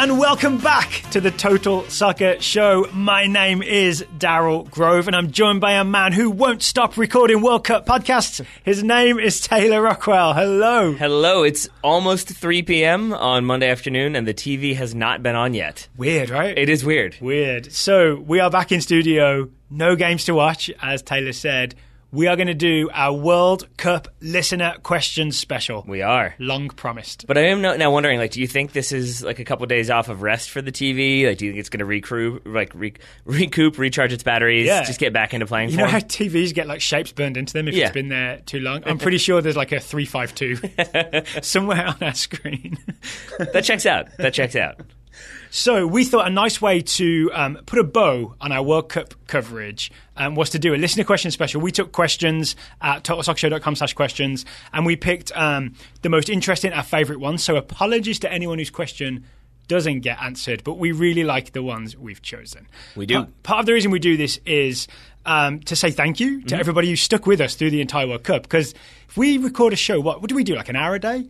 and welcome back to the Total Soccer Show. My name is Daryl Grove, and I'm joined by a man who won't stop recording World Cup podcasts. His name is Taylor Rockwell. Hello. Hello. It's almost 3 p.m. on Monday afternoon, and the TV has not been on yet. Weird, right? It is weird. Weird. So we are back in studio. No games to watch, as Taylor said. We are going to do our World Cup listener questions special. We are. Long promised. But I am now wondering, do you think this is like a couple of days off of rest for the TV? Do you think it's going to recoup, recharge its batteries, just get back into playing form? You know how TVs get shapes burned into them if it's been there too long? I'm pretty sure there's a 352 somewhere on our screen. That checks out. So we thought a nice way to put a bow on our World Cup coverage was to do a listener question special. We took questions at totalsoccershow.com/questions, and we picked the most interesting, our favourite ones. So apologies to anyone whose question doesn't get answered, but we really like the ones we've chosen. We do. Part of the reason we do this is to say thank you to everybody who stuck with us through the entire World Cup. Because if we record a show, what do we do, an hour a day?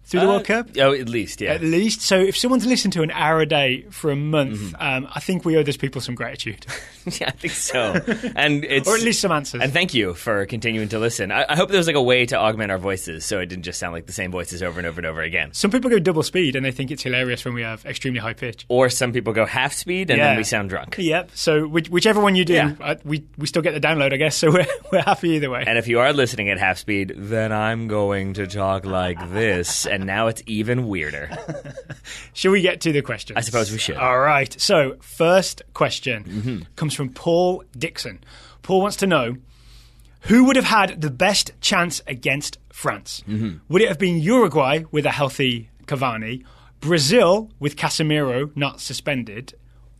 Through the World Cup? Oh, at least, yeah. At least. So if someone's listened to an hour a day for a month, I think we owe those people some gratitude. Yeah, I think so. And or at least some answers. And thank you for continuing to listen. I hope there's a way to augment our voices so it didn't just sound like the same voices over and over and over again. Some people go double speed and they think it's hilarious when we have extremely high pitch. Or some people go half speed and then we sound drunk. Yep. So whichever one you do, we still get the download, I guess. So we're happy either way. And if you are listening at half speed, then I'm going to talk like this. And now it's even weirder. Shall we get to the questions? I suppose we should. All right. So first question comes from Paul Dixon. Paul wants to know, who would have had the best chance against France? Would it have been Uruguay with a healthy Cavani, Brazil with Casemiro not suspended,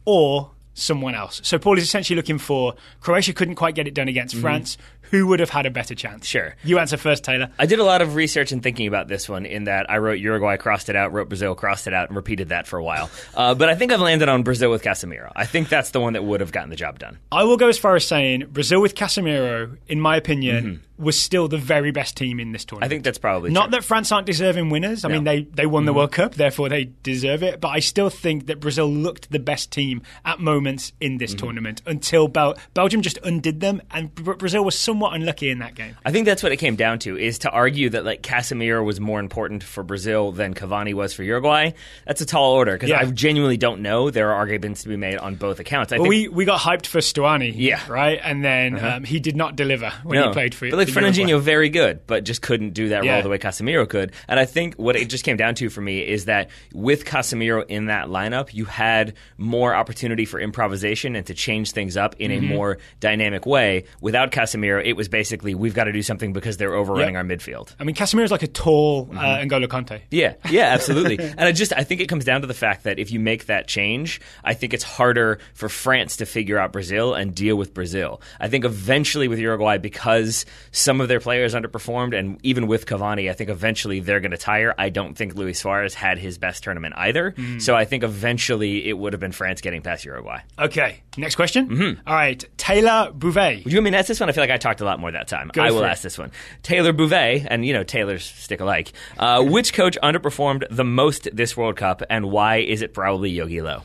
or someone else? So Paul is essentially looking for Croatia couldn't quite get it done against France. Who would have had a better chance? Sure. You answer first, Taylor. I did a lot of research and thinking about this one in that I wrote Uruguay, crossed it out, wrote Brazil, crossed it out, and repeated that for a while. But I think I've landed on Brazil with Casemiro. I think that's the one that would have gotten the job done. I will go as far as saying Brazil with Casemiro, in my opinion, was still the very best team in this tournament. I think that's probably Not true. that France aren't deserving winners. I mean, they won the World Cup, therefore they deserve it. But I still think that Brazil looked the best team at moments in this tournament until Belgium just undid them, and Brazil was somewhat unlucky in that game. I think that's what it came down to, is to argue that Casemiro was more important for Brazil than Cavani was for Uruguay. That's a tall order, because I genuinely don't know. There are arguments to be made on both accounts. We got hyped for Stuani, right? And then he did not deliver when he played for But Fernandinho, very good, but just couldn't do that role the way Casemiro could. And I think what it just came down to for me is that with Casemiro in that lineup, you had more opportunity for improvisation and to change things up in a more dynamic way. Without Casemiro, it was basically, we've got to do something because they're overrunning our midfield. I mean, Casemiro's like a tall N'Golo Kante. Yeah, absolutely. And I think it comes down to the fact that if you make that change, I think it's harder for France to figure out Brazil and deal with Brazil. I think eventually with Uruguay, because some of their players underperformed, and even with Cavani, I think eventually they're going to tire. I don't think Luis Suarez had his best tournament either. So I think eventually it would have been France getting past Uruguay. Okay, next question. All right, Taylor Bouvet. Would you want me to ask this one? I feel like I talked a lot more that time. I will ask this one. Taylor Bouvet, and Taylors stick alike. Which coach underperformed the most this World Cup, and why is it probably Yogi Löw?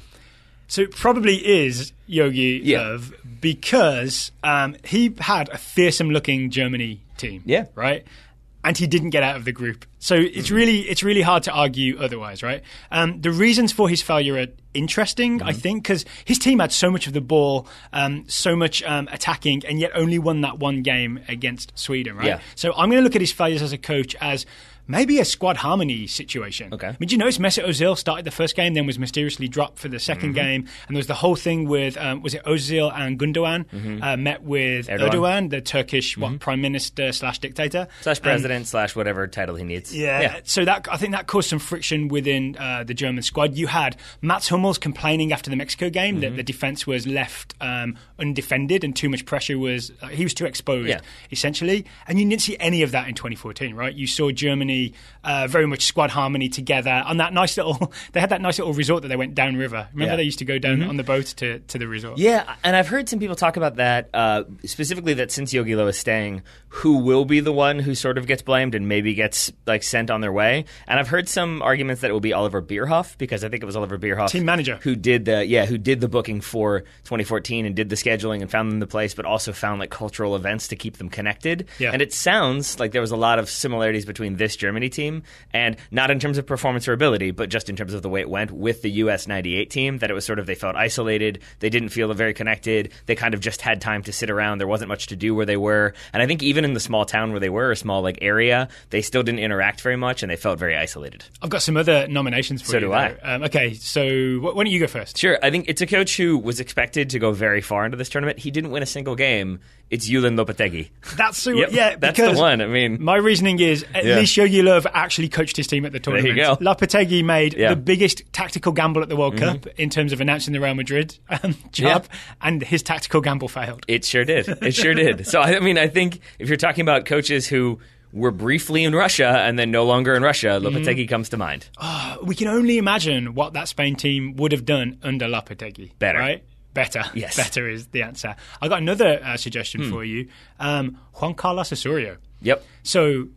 So it probably is Yogi Löw because he had a fearsome-looking Germany team, right? And he didn't get out of the group. So it's really hard to argue otherwise, right? The reasons for his failure are interesting, I think, because his team had so much of the ball, so much attacking, and yet only won that one game against Sweden, right? Yeah. So I'm going to look at his failures as a coach as maybe a squad harmony situation. Okay. I mean, did you notice Mesut Ozil started the first game, then was mysteriously dropped for the second game, and there was the whole thing with, was it Ozil and Gundogan met with Erdogan, the Turkish prime minister / dictator. / president / whatever title he needs. Yeah. So I think that caused some friction within the German squad. You had Mats Hummels complaining after the Mexico game that the defence was left undefended and too much pressure was, he was too exposed, essentially. And you didn't see any of that in 2014, right? You saw Germany Germany, very much squad harmony together. On that they had that nice little resort that they went downriver. Remember they used to go down on the boat to the resort? Yeah, and I've heard some people talk about that, specifically that since Jogi Löw is staying, who will be the one who sort of gets blamed and maybe gets sent on their way. And I've heard some arguments that it will be Oliver Bierhoff, because I think it was Oliver Bierhoff, team manager, who did the booking for 2014 and did the scheduling and found them the place, but also found cultural events to keep them connected. Yeah. And it sounds like there was a lot of similarities between this Germany team, and not in terms of performance or ability, but just in terms of the way it went with the US 98 team, that it was sort of, they felt isolated, they didn't feel very connected, they kind of just had time to sit around, there wasn't much to do where they were. And I think even in the small town where they were, a small area, they still didn't interact very much and they felt very isolated. I've got some other nominations for you. So do I. Okay, so why don't you go first? Sure. I think it's a coach who was expected to go very far into this tournament. He didn't win a single game. It's Julen Lopetegui. That's that's the one. I mean, my reasoning is at least Jogi Löw actually coached his team at the tournament. There you go. Lopetegui made the biggest tactical gamble at the World Cup in terms of announcing the Real Madrid job, and his tactical gamble failed. It sure did. It sure did. So I mean, I think if you're talking about coaches who were briefly in Russia and then no longer in Russia, Lopetegui comes to mind. We can only imagine what that Spain team would have done under Lopetegui. Better. Right? Better. Yes. Better is the answer. I got another suggestion for you. Juan Carlos Osorio. Yep. So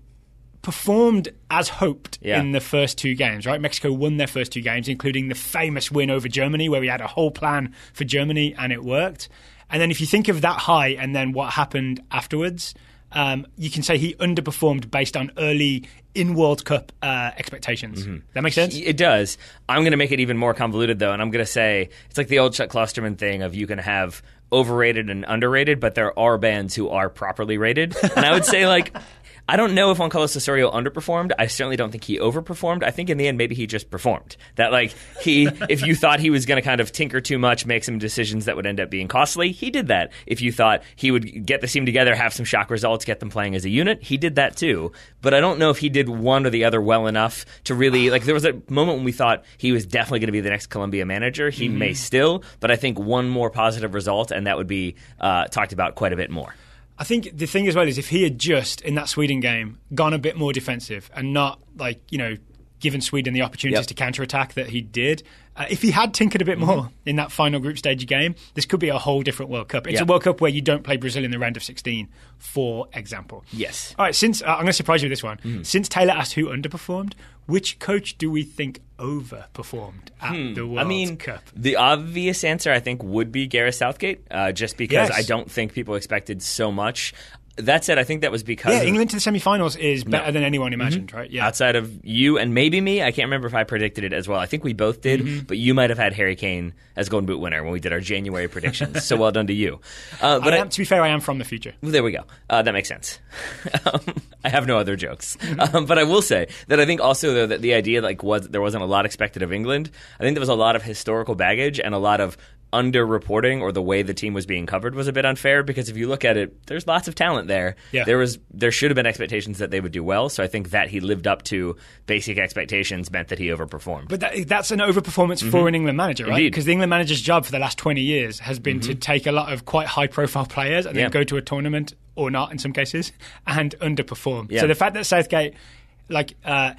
performed as hoped in the first two games, right? Mexico won their first two games, including the famous win over Germany, where we had a whole plan for Germany and it worked. And then if you think of that high and then what happened afterwards, you can say he underperformed based on early in World Cup expectations. That makes sense? It does. I'm going to make it even more convoluted, though, and I'm going to say it's like the old Chuck Klosterman thing of you can have overrated and underrated, but there are bands who are properly rated. And I would say, I don't know if Juan Carlos Osorio underperformed. I certainly don't think he overperformed. I think in the end, maybe he just performed. That if you thought he was going to kind of tinker too much, make some decisions that would end up being costly, he did that. If you thought he would get the team together, have some shock results, get them playing as a unit, he did that too. But I don't know if he did one or the other well enough to really, there was a moment when we thought he was definitely going to be the next Colombia manager. He may still, but I think one more positive result, and that would be talked about quite a bit more. I think the thing as well is if he had just, in that Sweden game, gone a bit more defensive and not, given Sweden the opportunities to counter-attack that he did, if he had tinkered a bit more in that final group stage game, this could be a whole different World Cup. It's a World Cup where you don't play Brazil in the round of 16, for example. Yes. All right, since I'm going to surprise you with this one. Since Taylor asked who underperformed, which coach do we think overperformed at the World Cup? The obvious answer, I think, would be Gareth Southgate, just because I don't think people expected so much. That said, I think that was because England to the semi-finals is better than anyone imagined, right? Yeah. Outside of you and maybe me, I can't remember if I predicted it as well. I think we both did, but you might have had Harry Kane as Golden Boot winner when we did our January predictions. So well done to you. But to be fair, I am from the future. Well, there we go. That makes sense. I have no other jokes. But I will say that I think also, though, that the idea there wasn't a lot expected of England. I think there was a lot of historical baggage and a lot of under-reporting, or the way the team was being covered was a bit unfair, because if you look at it, there's lots of talent there. Yeah. There should have been expectations that they would do well, so I think that he lived up to basic expectations meant that he overperformed. But that's an overperformance for an England manager, right? Because the England manager's job for the last 20 years has been to take a lot of quite high-profile players and then go to a tournament, or not in some cases, and underperform. Yeah. So the fact that Southgate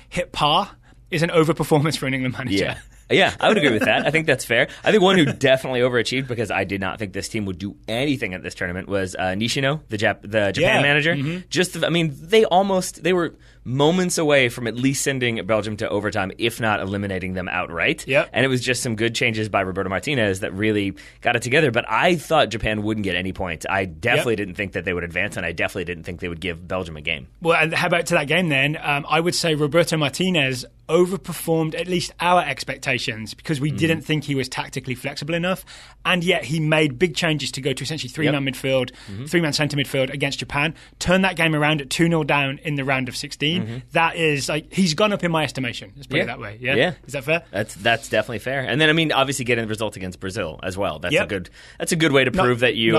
hit par is an overperformance for an England manager. Yeah. Yeah, I would agree with that. I think that's fair. I think one who definitely overachieved, because I did not think this team would do anything at this tournament, was Nishino, the Japan manager. They were moments away from at least sending Belgium to overtime, if not eliminating them outright. Yep. And it was just some good changes by Roberto Martinez that really got it together. But I thought Japan wouldn't get any points. I definitely didn't think that they would advance, and I definitely didn't think they would give Belgium a game. Well, and how about to that game then? I would say Roberto Martinez overperformed at least our expectations, because we didn't think he was tactically flexible enough, and yet he made big changes to go to essentially three-man midfield, three-man centre midfield against Japan, turn that game around at 2-0 down in the round of 16. That is, he's gone up in my estimation, let's put it that way. Yeah? Is that fair? That's definitely fair. And then, obviously getting the result against Brazil as well. That's a good way to prove that you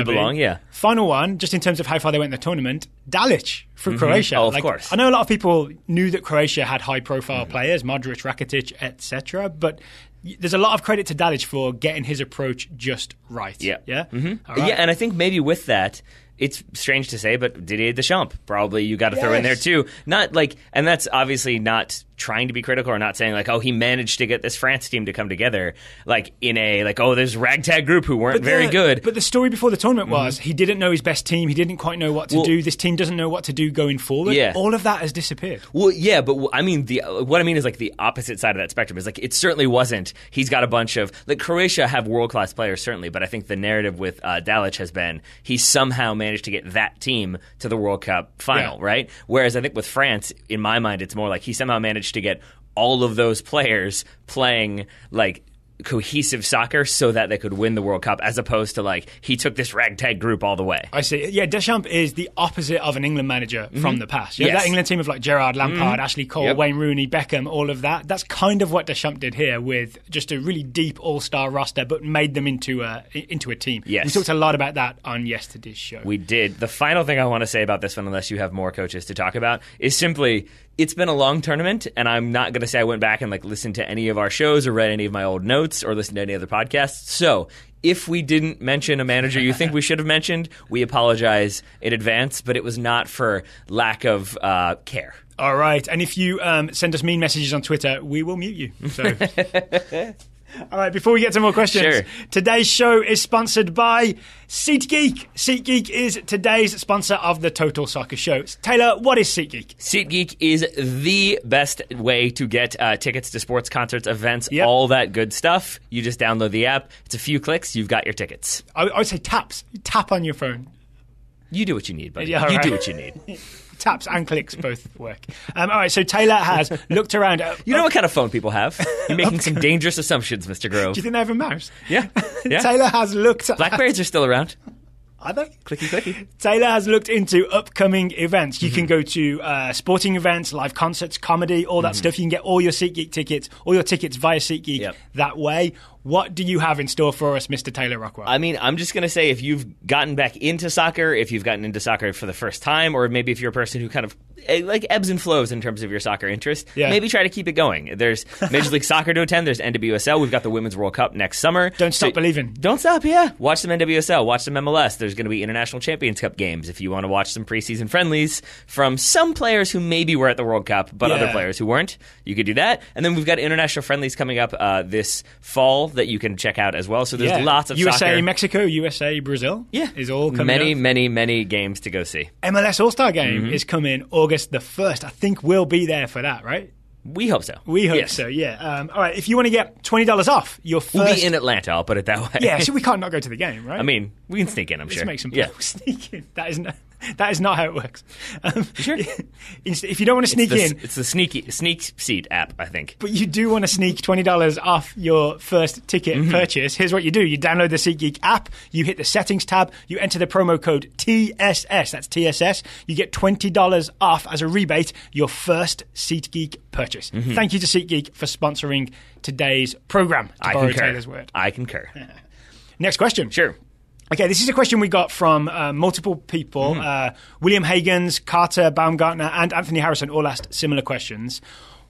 belong. Yeah. Final one, just in terms of how far they went in the tournament, Dalic for Croatia. Oh, of course. I know a lot of people knew that Croatia had high-profile players, Modric, Rakitic, etc., but there's a lot of credit to Dalic for getting his approach just right. Yeah. Yeah? Right. Yeah, and I think maybe with that, it's strange to say, but Didier Deschamps, probably you got to throw in there too. Not like, and that's obviously not trying to be critical or not saying like, oh, he managed to get this France team to come together like in a like, oh, there's ragtag group who weren't very good. But the story before the tournament was he didn't know his best team. He didn't quite know what to do. This team doesn't know what to do going forward. Yeah. All of that has disappeared. Well, yeah, but what I mean is like the opposite side of that spectrum is like it certainly wasn't. He's got a bunch of like Croatia have world class players certainly, but I think the narrative with Dalic has been he somehow managed to get that team to the World Cup final, right? Whereas I think with France, in my mind, it's more like he somehow managed to get all of those players playing like cohesive soccer so that they could win the World Cup, as opposed to like he took this ragtag group all the way. I see. Yeah, Deschamps is the opposite of an England manager from the past. You have that England team of like Gerrard, Lampard, Ashley Cole, Wayne Rooney, Beckham, all of that. That's kind of what Deschamps did here with just a really deep all-star roster, but made them into a team. Yes. We talked a lot about that on yesterday's show. We did. The final thing I want to say about this one, unless you have more coaches to talk about, is simply it's been a long tournament, and I'm not going to say I went back and like listened to any of our shows or read any of my old notes or listened to any other podcasts. So if we didn't mention a manager you think we should have mentioned, we apologize in advance, but it was not for lack of care. All right. And if you send us mean messages on Twitter, we will mute you. So. All right, before we get to more questions, today's show is sponsored by SeatGeek. SeatGeek is today's sponsor of the Total Soccer Show. Taylor, what is SeatGeek? SeatGeek is the best way to get tickets to sports, concerts, events, all that good stuff. You just download the app. It's a few clicks. You've got your tickets. I would say taps. Tap on your phone. You do what you need, buddy. Yeah, you do what you need. Taps and clicks both work. All right, so Taylor has looked around. You know what kind of phone people have? You're making some dangerous assumptions, Mr. Grove. Do you think they have a mouse? Yeah. Taylor has looked at... Blackberries are still around. Are they? Clicky, clicky. Taylor has looked into upcoming events. You can go to sporting events, live concerts, comedy, all that stuff. You can get all your SeatGeek tickets, all your tickets via SeatGeek that way. What do you have in store for us, Mr. Taylor Rockwell? I mean, I'm just going to say if you've gotten back into soccer, if you've gotten into soccer for the first time, or maybe if you're a person who kind of like ebbs and flows in terms of your soccer interest, maybe try to keep it going. There's Major League Soccer to attend. There's NWSL. We've got the Women's World Cup next summer. Don't stop believing. Don't stop, Watch some NWSL. Watch some MLS. There's going to be International Champions Cup games if you want to watch some preseason friendlies from some players who maybe were at the World Cup, but other players who weren't. You could do that. And then we've got international friendlies coming up this fall that you can check out as well. So there's lots of USA, soccer. Mexico, USA, Brazil is all coming up. Many games to go see. MLS All-Star Game is coming August the 1st. I think we'll be there for that, right? We hope so. We hope so, yeah. All right, if you want to get $20 off your first... We'll be in Atlanta, I'll put it that way. Yeah, so we can't not go to the game, right? I mean, we can sneak in, I'm sure. Let's make some sneak in. That is not how it works. Sure. If you don't want to sneak in... It's the Sneak Seat app, I think. But you do want to sneak $20 off your first ticket purchase. Here's what you do. You download the SeatGeek app, you hit the settings tab, you enter the promo code TSS, that's TSS, you get $20 off as a rebate your first SeatGeek purchase. Thank you to SeatGeek for sponsoring today's program, to borrow Taylor's word. I concur. Next question. Sure. Okay, this is a question we got from multiple people. William Hagens, Carter Baumgartner, and Anthony Harrison all asked similar questions.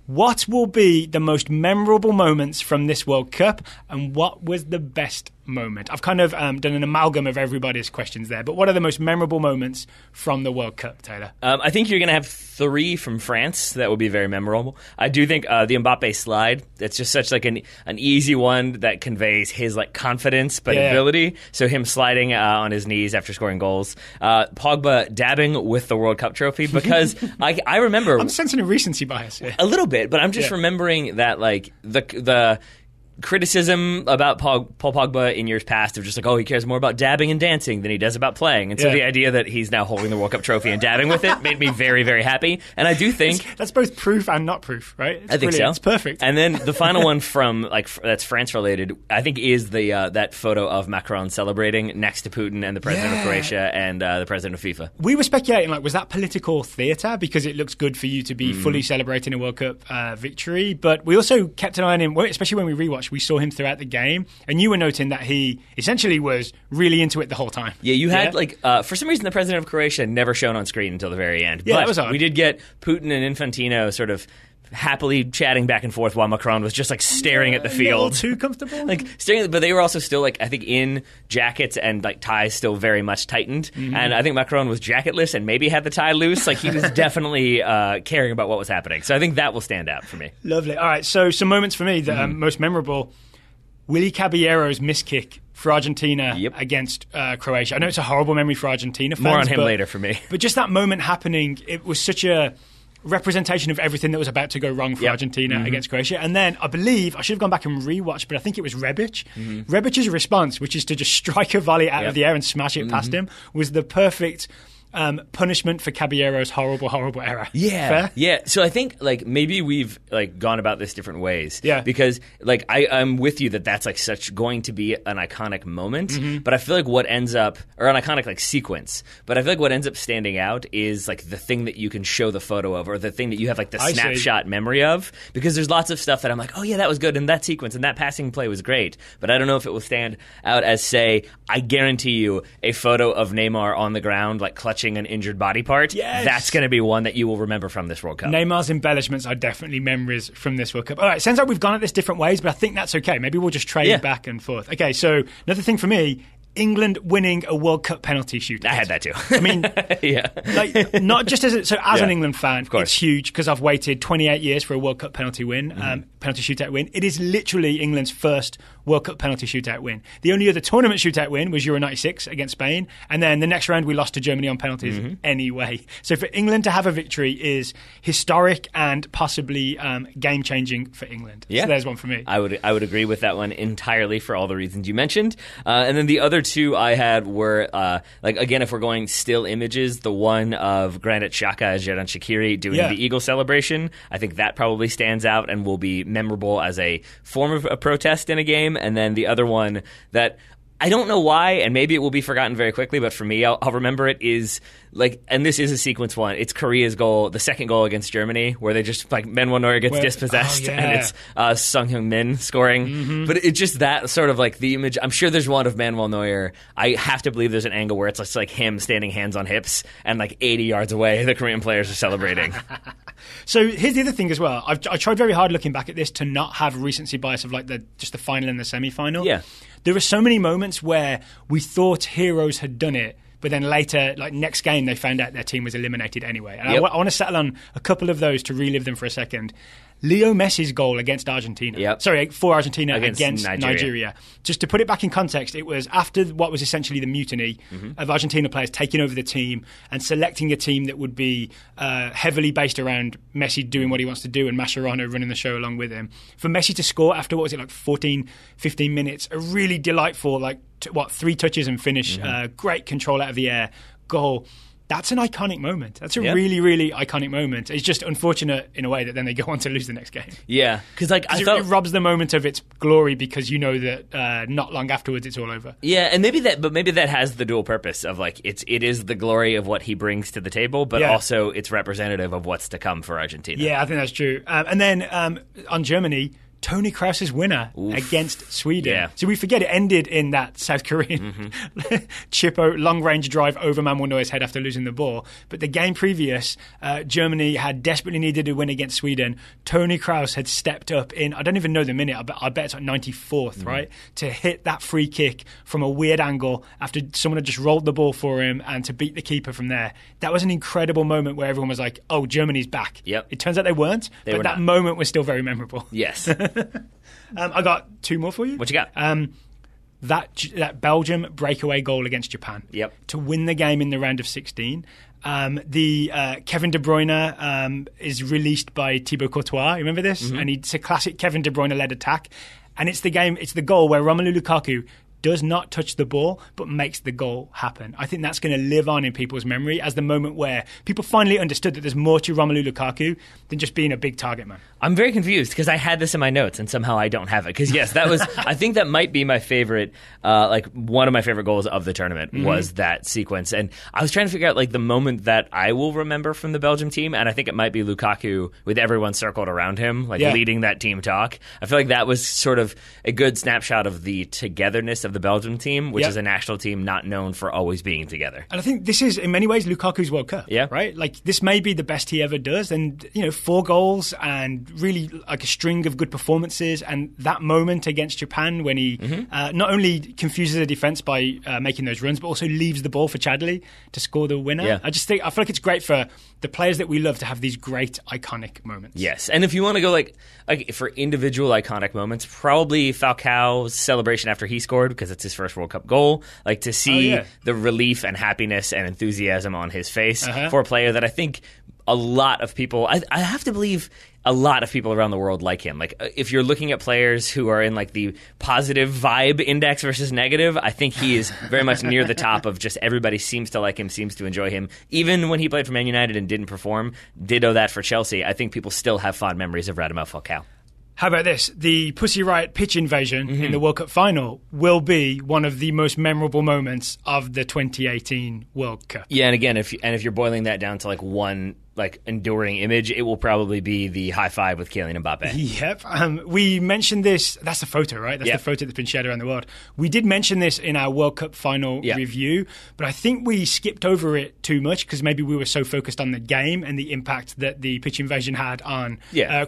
What will be the most memorable moments from this World Cup, and what was the best moment? I've kind of done an amalgam of everybody's questions there, but what are the most memorable moments from the World Cup, Taylor? I think you're going to have 3 from France that will be very memorable. I do think the Mbappe slide, it's just such like an easy one that conveys his like confidence but ability. So him sliding on his knees after scoring goals. Pogba dabbing with the World Cup trophy, because I remember... I'm sensing a recency bias here. A little bit, but I'm just remembering that like the criticism about Paul Pogba in years past of just like, oh, he cares more about dabbing and dancing than he does about playing. And so the idea that he's now holding the World Cup trophy and dabbing with it made me very, very happy. And I do think... That's both proof and not proof, right? I think so. It's perfect. And then the final one from, like, that's France-related, I think is the that photo of Macron celebrating next to Putin and the president of Croatia and the president of FIFA. We were speculating, like, was that political theatre? Because it looks good for you to be fully celebrating a World Cup victory. But we also kept an eye on him, especially when we rewatched. We saw him throughout the game, and you were noting that he essentially was really into it the whole time. Yeah, you had, like, for some reason, the president of Croatia never shown on screen until the very end. Yeah, but that was odd. We did get Putin and Infantino sort of happily chatting back and forth while Macron was just like staring at the field. A little too comfortable. Like staring, but they were also still like I think in jackets and like ties still very much tightened. And I think Macron was jacketless and maybe had the tie loose. Like he was definitely caring about what was happening. So I think that will stand out for me. Lovely. All right. So some moments for me that are most memorable. Willy Caballero's miss kick for Argentina against Croatia. I know it's a horrible memory for Argentina fans. More on him later for me. But just that moment happening, it was such a representation of everything that was about to go wrong for Argentina against Croatia. And then I believe, I should have gone back and rewatched, but I think it was Rebic. Rebic's response, which is to just strike a volley out of the air and smash it past him, was the perfect punishment for Caballero's horrible error. Yeah. Fair? Yeah. So I think like maybe we've like gone about this different ways. Yeah. Because like I'm with you that that's like such going to be an iconic moment. But I feel like what ends up, or an iconic like sequence, but I feel like what ends up standing out is like the thing that you can show the photo of, or the thing that you have like the snapshot memory of. Because there's lots of stuff that I'm like, oh yeah, that was good, and that sequence and that passing play was great. But I don't know if it will stand out as, say, I guarantee you a photo of Neymar on the ground like clutching an injured body part. Yes. That's going to be one that you will remember from this World Cup. Neymar's embellishments are definitely memories from this World Cup. All right, sounds like we've gone at this different ways, but I think that's okay. Maybe we'll just trade back and forth. Okay, so another thing for me, England winning a World Cup penalty shootout. I had that too. I mean, like not just as an England fan, of course. It's huge because I've waited 28 years for a World Cup penalty win, penalty shootout win. It is literally England's first World Cup penalty shootout win. The only other tournament shootout win was Euro 96 against Spain, and then the next round we lost to Germany on penalties anyway. So for England to have a victory is historic and possibly game-changing for England. Yeah. So there's one for me. I would agree with that one entirely for all the reasons you mentioned. And then the other two I had were, like, again, if we're going still images, the one of Granit Xhaka and Xherdan Shaqiri doing the Eagle celebration. I think that probably stands out and will be memorable as a form of a protest in a game. And then the other one that I don't know why, and maybe it will be forgotten very quickly, but for me, I'll remember it is, like, and this is a sequence one, it's Korea's goal, the second goal against Germany, where they just, like, Manuel Neuer gets dispossessed, and it's Sung Hyun-min scoring. But it's just that sort of, like, the image. I'm sure there's one of Manuel Neuer. I have to believe there's an angle where it's just, like, him standing hands on hips, and, like, 80 yards away, the Korean players are celebrating. So here's the other thing as well. I tried very hard looking back at this to not have recency bias of, like, just the final and the semi-final. Yeah. There were so many moments where we thought heroes had done it, but then later, like next game, they found out their team was eliminated anyway. And I want to settle on a couple of those to relive them for a second. Leo Messi's goal against Argentina. Sorry, for Argentina against Nigeria. Just to put it back in context, it was after what was essentially the mutiny of Argentina players taking over the team and selecting a team that would be heavily based around Messi doing what he wants to do and Mascherano running the show along with him. For Messi to score after, 14, 15 minutes, a really delightful, 3 touches and finish, great control out of the air, goal. That's an iconic moment. That's a really, really iconic moment. It's just unfortunate in a way that then they go on to lose the next game. Yeah, because it robs the moment of its glory because you know that not long afterwards it's all over. Yeah, and maybe that has the dual purpose of like it is the glory of what he brings to the table, but also it's representative of what's to come for Argentina. Yeah, I think that's true. And then on Germany, Toni Kroos's winner against Sweden. Yeah. So we forget it ended in that South Korean Chippo long-range drive over Manuel Neuer's head after losing the ball. But the game previous, Germany had desperately needed a win against Sweden. Toni Kroos had stepped up in, I don't even know the minute, I bet it's like 94th, right? To hit that free kick from a weird angle after someone had just rolled the ball for him and to beat the keeper from there. That was an incredible moment where everyone was like, oh, Germany's back. Yep. It turns out they weren't, but that moment was still very memorable. Yes. I got 2 more for you. What you got? That Belgium breakaway goal against Japan. Yep. To win the game in the round of 16. The Kevin De Bruyne is released by Thibaut Courtois. You remember this? And it's a classic Kevin De Bruyne-led attack. And it's the goal where Romelu Lukaku does not touch the ball, but makes the goal happen. I think that's going to live on in people's memory as the moment where people finally understood that there's more to Romelu Lukaku than just being a big target man. I'm very confused because I had this in my notes and somehow I don't have it. Because yes, that was I think that might be my favorite, one of my favorite goals of the tournament was that sequence. And I was trying to figure out like the moment that I will remember from the Belgium team, and I think it might be Lukaku with everyone circled around him, leading that team talk. I feel like that was sort of a good snapshot of the togetherness of the Belgium team, which Yep. is a national team not known for always being together. And I think this is, in many ways, Lukaku's World Cup. Yeah. Right? Like, this may be the best he ever does. And, 4 goals and really like a string of good performances. And that moment against Japan when he not only confuses the defense by making those runs, but also leaves the ball for Chadli to score the winner. Yeah. I feel like it's great for the players that we love to have these great, iconic moments. Yes, and if you want to go like for individual iconic moments, probably Falcao's celebration after he scored, because it's his first World Cup goal. Like, to see the relief and happiness and enthusiasm on his face for a player that I think a lot of people, I have to believe a lot of people around the world like him. Like, if you're looking at players who are in like the positive vibe index versus negative, I think he is very much near the top of just everybody seems to like him, seems to enjoy him. Even when he played for Man United and didn't perform, ditto that for Chelsea. I think people still have fond memories of Radamel Falcao. How about this? The Pussy Riot pitch invasion in the World Cup final will be one of the most memorable moments of the 2018 World Cup. Yeah, and again, if you're boiling that down to like one enduring image, it will probably be the high five with Kylian Mbappe. Yep. We mentioned this. That's the photo, right? That's the photo that's been shared around the world. We did mention this in our World Cup final review, but I think we skipped over it too much because maybe we were so focused on the game and the impact that the pitch invasion had on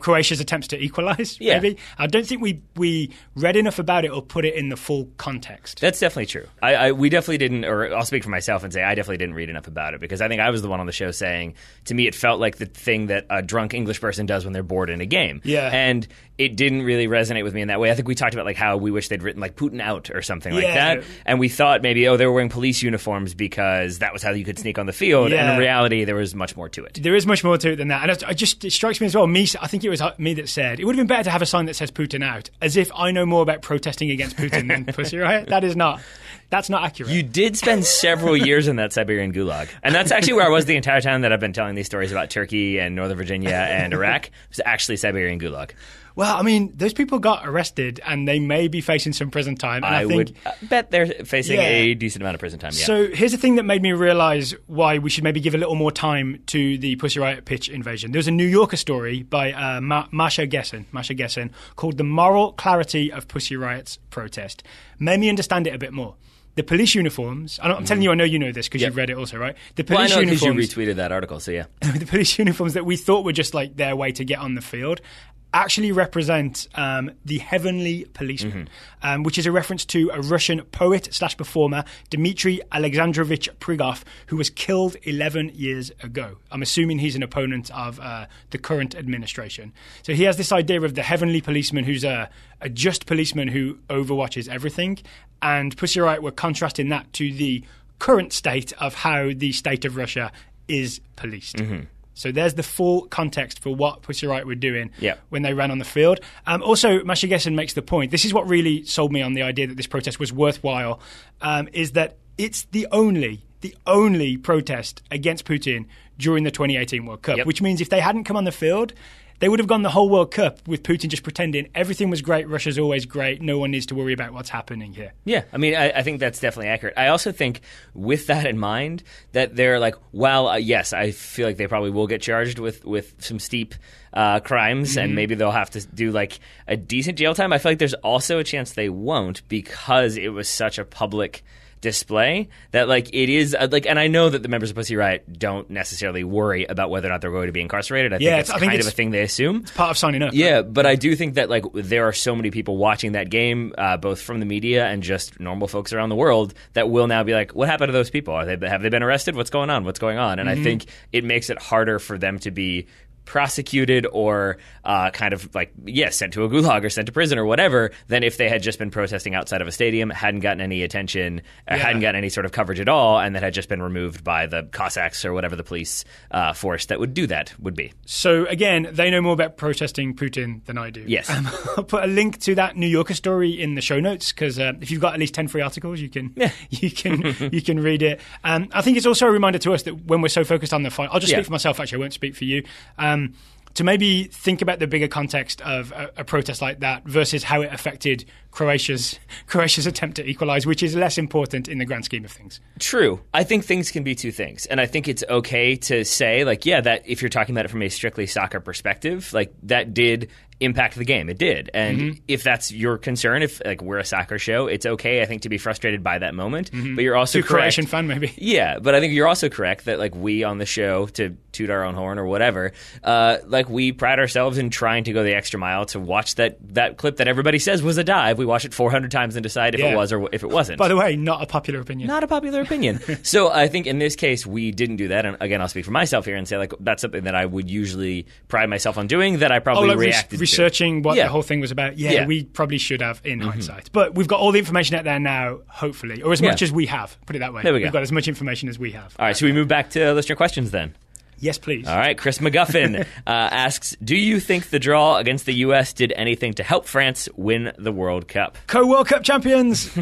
Croatia's attempts to equalise. Maybe I don't think we read enough about it or put it in the full context. That's definitely true. We definitely didn't, or I'll speak for myself and say I definitely didn't read enough about it, because I think I was the one on the show saying, to me, it felt like the thing that a drunk English person does when they're bored in a game. Yeah. And it didn't really resonate with me in that way. I think we talked about like how we wish they'd written like Putin out or something like that. And we thought maybe, they were wearing police uniforms because that was how you could sneak on the field. And in reality, there was much more to it. There is much more to it than that. And it strikes me as well, I think it was me that said, it would have been better to have a sign that says Putin out, as if I know more about protesting against Putin than Pussy Riot. That's not accurate. You did spend several years in that Siberian gulag. And that's actually where I was the entire time that I've been telling these stories about Turkey and Northern Virginia and Iraq. It was actually Siberian gulag. Well, I mean, those people got arrested and they may be facing some prison time. And I would bet they're facing a decent amount of prison time, So here's the thing that made me realise why we should maybe give a little more time to the Pussy Riot pitch invasion. There was a New Yorker story by Masha Gessen, called The Moral Clarity of Pussy Riot's Protest. Made me understand it a bit more. The police uniforms, I'm telling you, I know you know this because you've read it also, right? The police I know uniforms, because you retweeted that article, so yeah. The police uniforms that we thought were just like their way to get on the field actually represent the Heavenly Policeman, which is a reference to a Russian poet/performer, Dmitry Alexandrovich Prigov, who was killed 11 years ago. I'm assuming he's an opponent of the current administration. So he has this idea of the Heavenly Policeman, who's a just policeman who overwatches everything. And Pussy Riot were contrasting that to the current state of how the state of Russia is policed. So there's the full context for what Pussy Riot were doing when they ran on the field. Also, Masha Gessen makes the point, this is what really sold me on the idea that this protest was worthwhile, is that it's the only protest against Putin during the 2018 World Cup, which means if they hadn't come on the field, they would have gone the whole World Cup with Putin just pretending everything was great, Russia's always great, no one needs to worry about what's happening here. Yeah, I mean, I think that's definitely accurate. I also think, with that in mind, that they're like, yes, I feel like they probably will get charged with some steep crimes, and maybe they'll have to do like a decent jail time. I feel like there's also a chance they won't, because it was such a public display that like it is like, and I know that the members of Pussy Riot don't necessarily worry about whether or not they're going to be incarcerated. I think it's kind of a thing they assume. It's part of signing up. Yeah, but I do think that like there are so many people watching that game, both from the media and just normal folks around the world, that will now be like, what happened to those people? Have they been arrested? What's going on? And I think it makes it harder for them to be prosecuted or kind of like, sent to a gulag or sent to prison or whatever, than if they had just been protesting outside of a stadium, hadn't gotten any attention, hadn't gotten any sort of coverage at all, and that had just been removed by the Cossacks or whatever the police force that would do that would be. So again, they know more about protesting Putin than I do. Yes. I'll put a link to that New Yorker story in the show notes, because if you've got at least 10 free articles, you can you can read it. I think it's also a reminder to us that when we're so focused on the fight, I'll just speak for myself, actually, I won't speak for you. To maybe think about the bigger context of a protest like that versus how it affected Croatia's attempt to equalise, which is less important in the grand scheme of things. True. I think things can be two things. And I think it's okay to say, like, that if you're talking about it from a strictly soccer perspective, like, that did impact the game. It did. And if that's your concern, if like we're a soccer show, it's okay, I think, to be frustrated by that moment. But you're also correct. Croatian fan, maybe. Yeah, but I think you're also correct that like we on the show, to toot our own horn or whatever, like we pride ourselves in trying to go the extra mile to watch that clip that everybody says was a dive. We watch it 400 times and decide if it was or if it wasn't. By the way, not a popular opinion. Not a popular opinion. So I think in this case, we didn't do that. And again, I'll speak for myself here and say like that's something that I would usually pride myself on doing that I probably reacted to. Researching what the whole thing was about. Yeah, we probably should have in hindsight. But we've got all the information out there now, hopefully, or as much as we have. Put it that way. There we go. We've got as much information as we have. All right, so we move back to listener questions then. Yes, please. All right, Chris McGuffin asks, do you think the draw against the U.S. did anything to help France win the World Cup? Co-World Cup champions!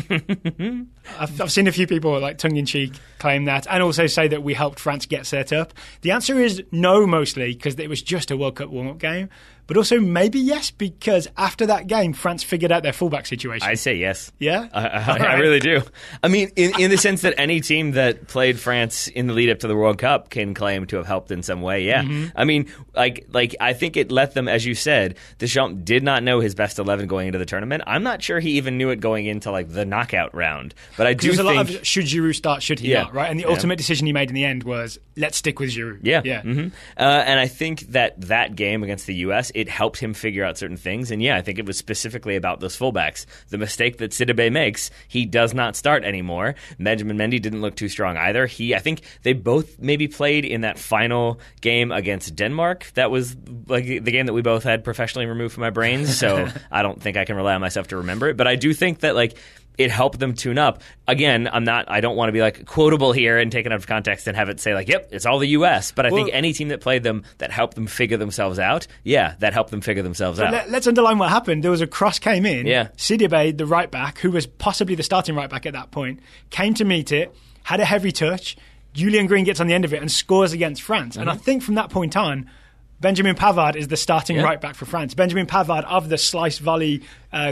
I've seen a few people, like tongue-in-cheek, claim that, and also say that we helped France get set up. The answer is no, mostly, because it was just a World Cup warm-up game. But also maybe yes, because after that game, France figured out their fullback situation. I say yes. Yeah? I really do. I mean, in the sense that any team that played France in the lead-up to the World Cup can claim to have helped in some way, yeah. I mean, like I think it let them, as you said, Deschamps did not know his best 11 going into the tournament. I'm not sure he even knew it going into like the knockout round. But I do think... There's a lot of should Giroud start, should he not, right? And the ultimate decision he made in the end was, let's stick with Giroud. Yeah. And I think that game against the U.S., it helped him figure out certain things. And I think it was specifically about those fullbacks. The mistake that Sidibe makes, he does not start anymore. Benjamin Mendy didn't look too strong either. I think they both maybe played in that final game against Denmark. That was like the game that we both had professionally removed from my brains. So I don't think I can rely on myself to remember it. But I do think that like it helped them tune up. Again, I don't want to be like quotable here and taken out of context and have it say like, yep, it's all the U.S. But I think any team that played them that helped them figure themselves out, that helped them figure themselves out. Let's underline what happened. There was a cross came in. Yeah. Sidibe, the right back, who was possibly the starting right back at that point, came to meet it, had a heavy touch. Julian Green gets on the end of it and scores against France. And I think from that point on, Benjamin Pavard is the starting right back for France. Benjamin Pavard of the slice volley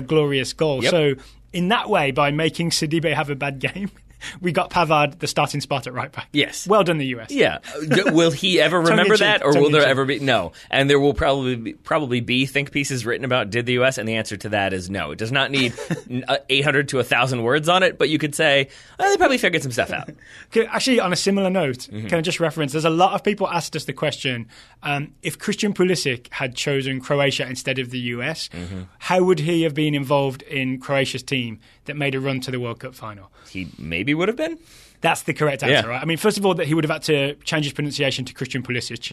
glorious goal. Yep. So in that way, by making Sidibe have a bad game, we got Pavard the starting spot at right back. Yes. Well done, the US. Yeah. Will he ever remember that, or will there ever be? No. And there will probably be think pieces written about did the US, and the answer to that is no. It does not need 800 to 1,000 words on it, but you could say they probably figured some stuff out. Okay, actually, on a similar note, can I just reference? There's a lot of people asked us the question: if Christian Pulisic had chosen Croatia instead of the US, how would he have been involved in Croatia's team that made a run to the World Cup final? He maybe would have been. That's the correct answer, right? I mean, first of all, that he would have had to change his pronunciation to Christian Pulisic.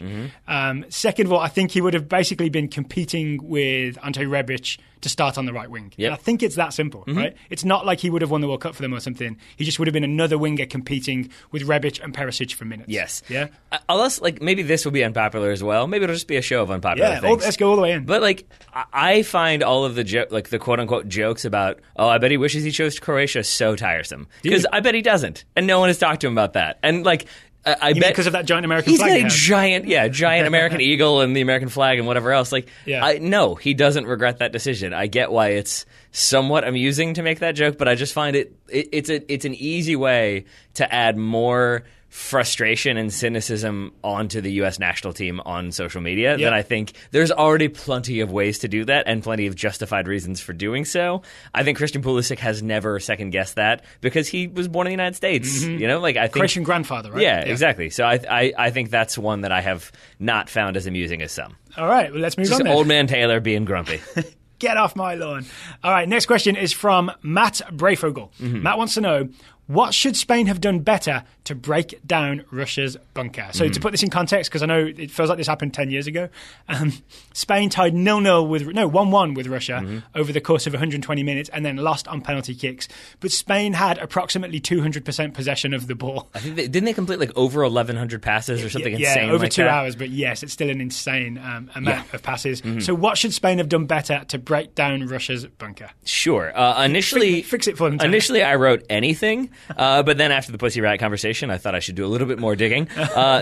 Second of all, I think he would have basically been competing with Ante Rebic to start on the right wing. Yep. And I think it's that simple, right? It's not like he would have won the World Cup for them or something. He just would have been another winger competing with Rebic and Perisic for minutes. Yes. Yeah? Unless, like, maybe this will be unpopular as well. Maybe it'll just be a show of unpopular things. Let's go all the way in. But, like, I find all of the the quote-unquote jokes about, I bet he wishes he chose Croatia so tiresome. Because I bet he doesn't. And no one has talked to him about that. And, like... I bet because of that giant American flag. He's got a giant American eagle and the American flag and whatever else. Like, no, he doesn't regret that decision. I get why it's somewhat amusing to make that joke, but I just find it's an easy way to add more frustration and cynicism onto the U.S. national team on social media. That I think there's already plenty of ways to do that and plenty of justified reasons for doing so. I think Christian Pulisic has never second-guessed that because he was born in the United States. You know, like I think Croatian grandfather, right? Yeah, exactly. So I think that's one that I have not found as amusing as some. All right, well, let's move on then. Old man Taylor being grumpy. Get off my lawn. All right, next question is from Matt Brayfogle. Matt wants to know, what should Spain have done better to break down Russia's bunker? So to put this in context, because I know it feels like this happened 10 years ago, Spain tied 1-1 with Russia over the course of 120 minutes and then lost on penalty kicks. But Spain had approximately 200% possession of the ball. I think didn't they complete like over 1,100 passes or something insane over like 2 that? hours. But yes, it's still an insane amount of passes. So what should Spain have done better to break down Russia's bunker? Sure. Initially, fix it for them. Initially, I wrote anything. But then after the Pussy Riot conversation, I thought I should do a little bit more digging.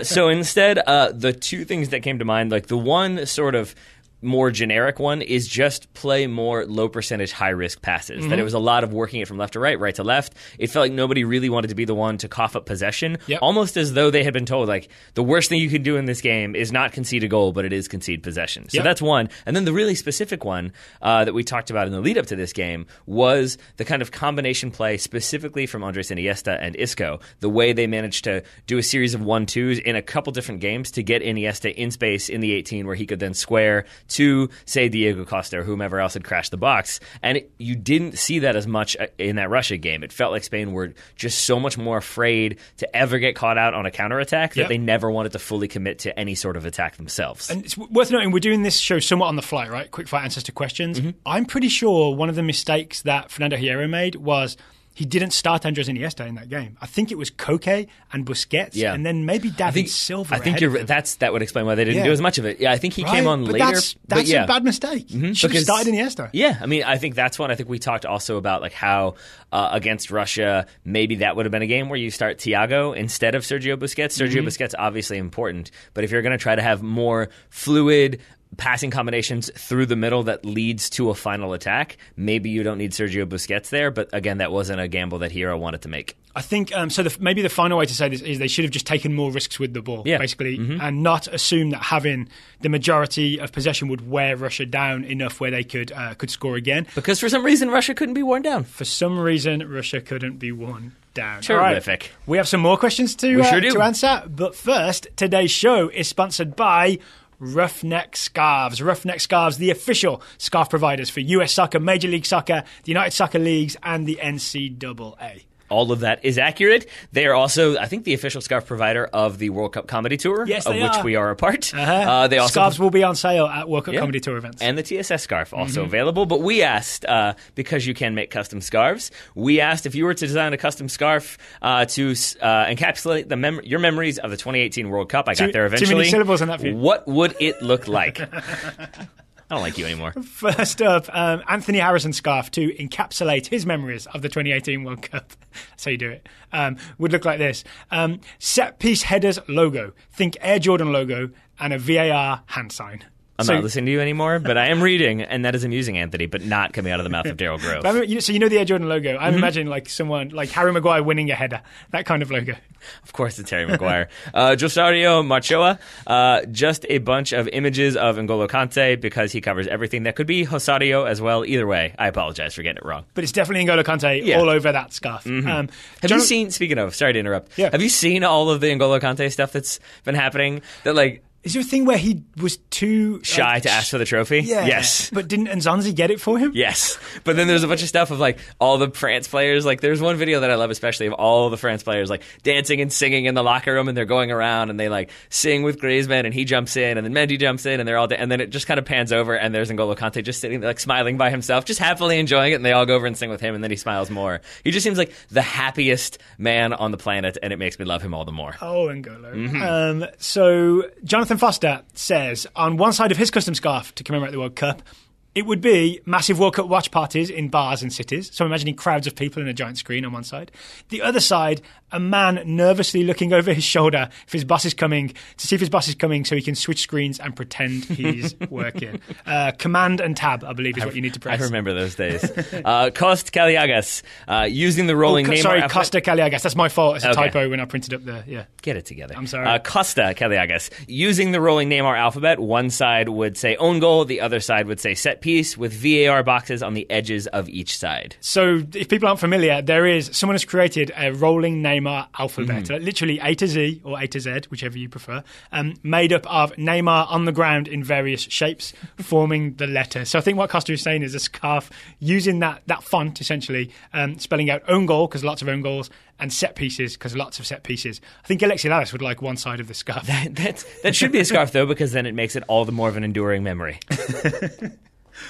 So instead, the two things that came to mind, like the one sort of more generic one is just play more low percentage, high risk passes. That it was a lot of working it from left to right, right to left. It felt like nobody really wanted to be the one to cough up possession, almost as though they had been told, like, the worst thing you can do in this game is not concede a goal, but it is concede possession. So that's one. And then the really specific one that we talked about in the lead up to this game was the kind of combination play specifically from Andres Iniesta and Isco. The way they managed to do a series of 1-2s in a couple different games to get Iniesta in space in the 18 where he could then square to, say, Diego Costa or whomever else had crashed the box. And you didn't see that as much in that Russia game. It felt like Spain were just so much more afraid to ever get caught out on a counterattack that they never wanted to fully commit to any sort of attack themselves. And it's worth noting, we're doing this show somewhat on the fly, right? Quick fire answers to questions. I'm pretty sure one of the mistakes that Fernando Hierro made was he didn't start Andres Iniesta in that game. I think it was Koke and Busquets, and then maybe David Silva. I think that would explain why they didn't do as much of it. Yeah, I think he came on later. That's a bad mistake. Should have started Iniesta. Yeah, I mean, I think that's one. I think we talked also about like how against Russia, maybe that would have been a game where you start Thiago instead of Sergio Busquets. Sergio Busquets obviously important, but if you're going to try to have more fluid passing combinations through the middle that leads to a final attack, maybe you don't need Sergio Busquets there, but again, that wasn't a gamble that Hierro wanted to make. I think maybe the final way to say this is they should have just taken more risks with the ball, basically, and not assume that having the majority of possession would wear Russia down enough where they could score again. Because for some reason, Russia couldn't be worn down. For some reason, Russia couldn't be worn down. Terrific. Right. We have some more questions to answer, but first, today's show is sponsored by Roughneck Scarves. Roughneck Scarves, the official scarf providers for US Soccer, Major League Soccer, the United Soccer Leagues, and the NCAA. All of that is accurate. They are also, I think, the official scarf provider of the World Cup Comedy Tour, of which we are a part. They also scarves will be on sale at World Cup Comedy Tour events. And the TSS scarf also available. But we asked, because you can make custom scarves, we asked if you were to design a custom scarf to encapsulate your memories of the 2018 World Cup. I got there eventually. Too many syllables on that for you. What would it look like? I don't like you anymore. First up, Anthony Harrison scarf to encapsulate his memories of the 2018 World Cup. That's how you do it. Would look like this. Set piece headers logo. Think Air Jordan logo and a VAR hand sign. I'm not listening to you anymore, but I am reading, and that is amusing, Anthony, but not coming out of the mouth of Daryl Grove. So you know the Air Jordan logo. I'm imagining like someone like Harry Maguire winning a header. That kind of logo. Of course it's Harry Maguire. Josario Machoa, just a bunch of images of N'Golo Kante because he covers everything. That could be Josario as well. Either way, I apologize for getting it wrong. But it's definitely N'Golo Kante all over that scarf. Have you seen, speaking of, sorry to interrupt, have you seen all of the N'Golo Kante stuff that's been happening? That like... Is there a thing where he was too shy to ask for the trophy? Yeah. Yes. But didn't Nzonzi get it for him? Yes. But then there's a bunch of stuff of like all the France players. Like there's one video that I love especially of all the France players like dancing and singing in the locker room, and they're going around and they like sing with Griezmann and he jumps in and then Mendy jumps in and they're all and then it just kind of pans over and there's N'Golo Kante just sitting there like smiling by himself, just happily enjoying it, and they all go over and sing with him and then he smiles more. He just seems like the happiest man on the planet, and it makes me love him all the more. Oh, N'Golo. So Jonathan Foster says on one side of his custom scarf to commemorate the World Cup, it would be massive World Cup watch parties in bars and cities. So I'm imagining crowds of people in a giant screen on one side. The other side, a man nervously looking over his shoulder if his boss is coming, to see if his boss is coming so he can switch screens and pretend he's working. Command and tab, I believe, is what you need to press. I remember those days. Cost Kaliagas, using the rolling Neymar... Sorry, Costa Kaliagas. That's my fault. It's a typo when I printed up the... Yeah. Get it together. I'm sorry. Costa Kaliagas, using the rolling Neymar alphabet, one side would say own goal, the other side would say set piece, with VAR boxes on the edges of each side. So if people aren't familiar, someone has created a rolling Neymar alphabet, literally A to Z or A to Z, whichever you prefer, made up of Neymar on the ground in various shapes, forming the letter. So I think what Costa is saying is a scarf using that font, essentially, spelling out own goal, because lots of own goals, and set pieces, because lots of set pieces. I think Alexi Lalas would like one side of the scarf. That should be a scarf, though, because then it makes it all the more of an enduring memory.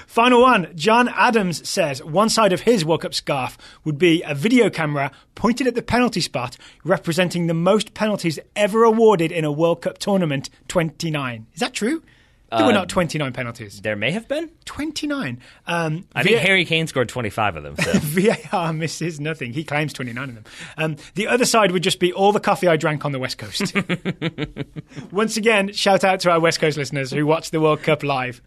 Final one. John Adams says one side of his World Cup scarf would be a video camera pointed at the penalty spot, representing the most penalties ever awarded in a World Cup tournament, 29. Is that true? There were not 29 penalties. There may have been. 29. I think Harry Kane scored 25 of them. So. VAR misses nothing. He claims 29 of them. The other side would just be all the coffee I drank on the West Coast. Once again, shout out to our West Coast listeners who watch the World Cup live.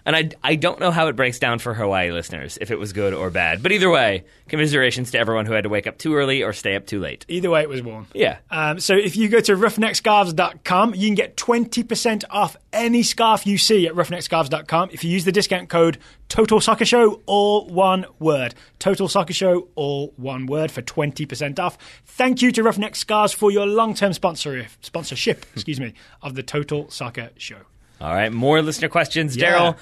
And I don't know how it breaks down for Hawaii listeners, if it was good or bad. But either way, commiserations to everyone who had to wake up too early or stay up too late. Either way, it was warm. Yeah. So if you go to roughneckscarves.com, you can get 20% off any scarf you see at roughneckscarves.com if you use the discount code Total Soccer Show, all one word. Total Soccer Show, all one word, for 20% off. Thank you to Roughneck Scarves for your long-term sponsorship of the Total Soccer Show. All right, more listener questions. Daryl,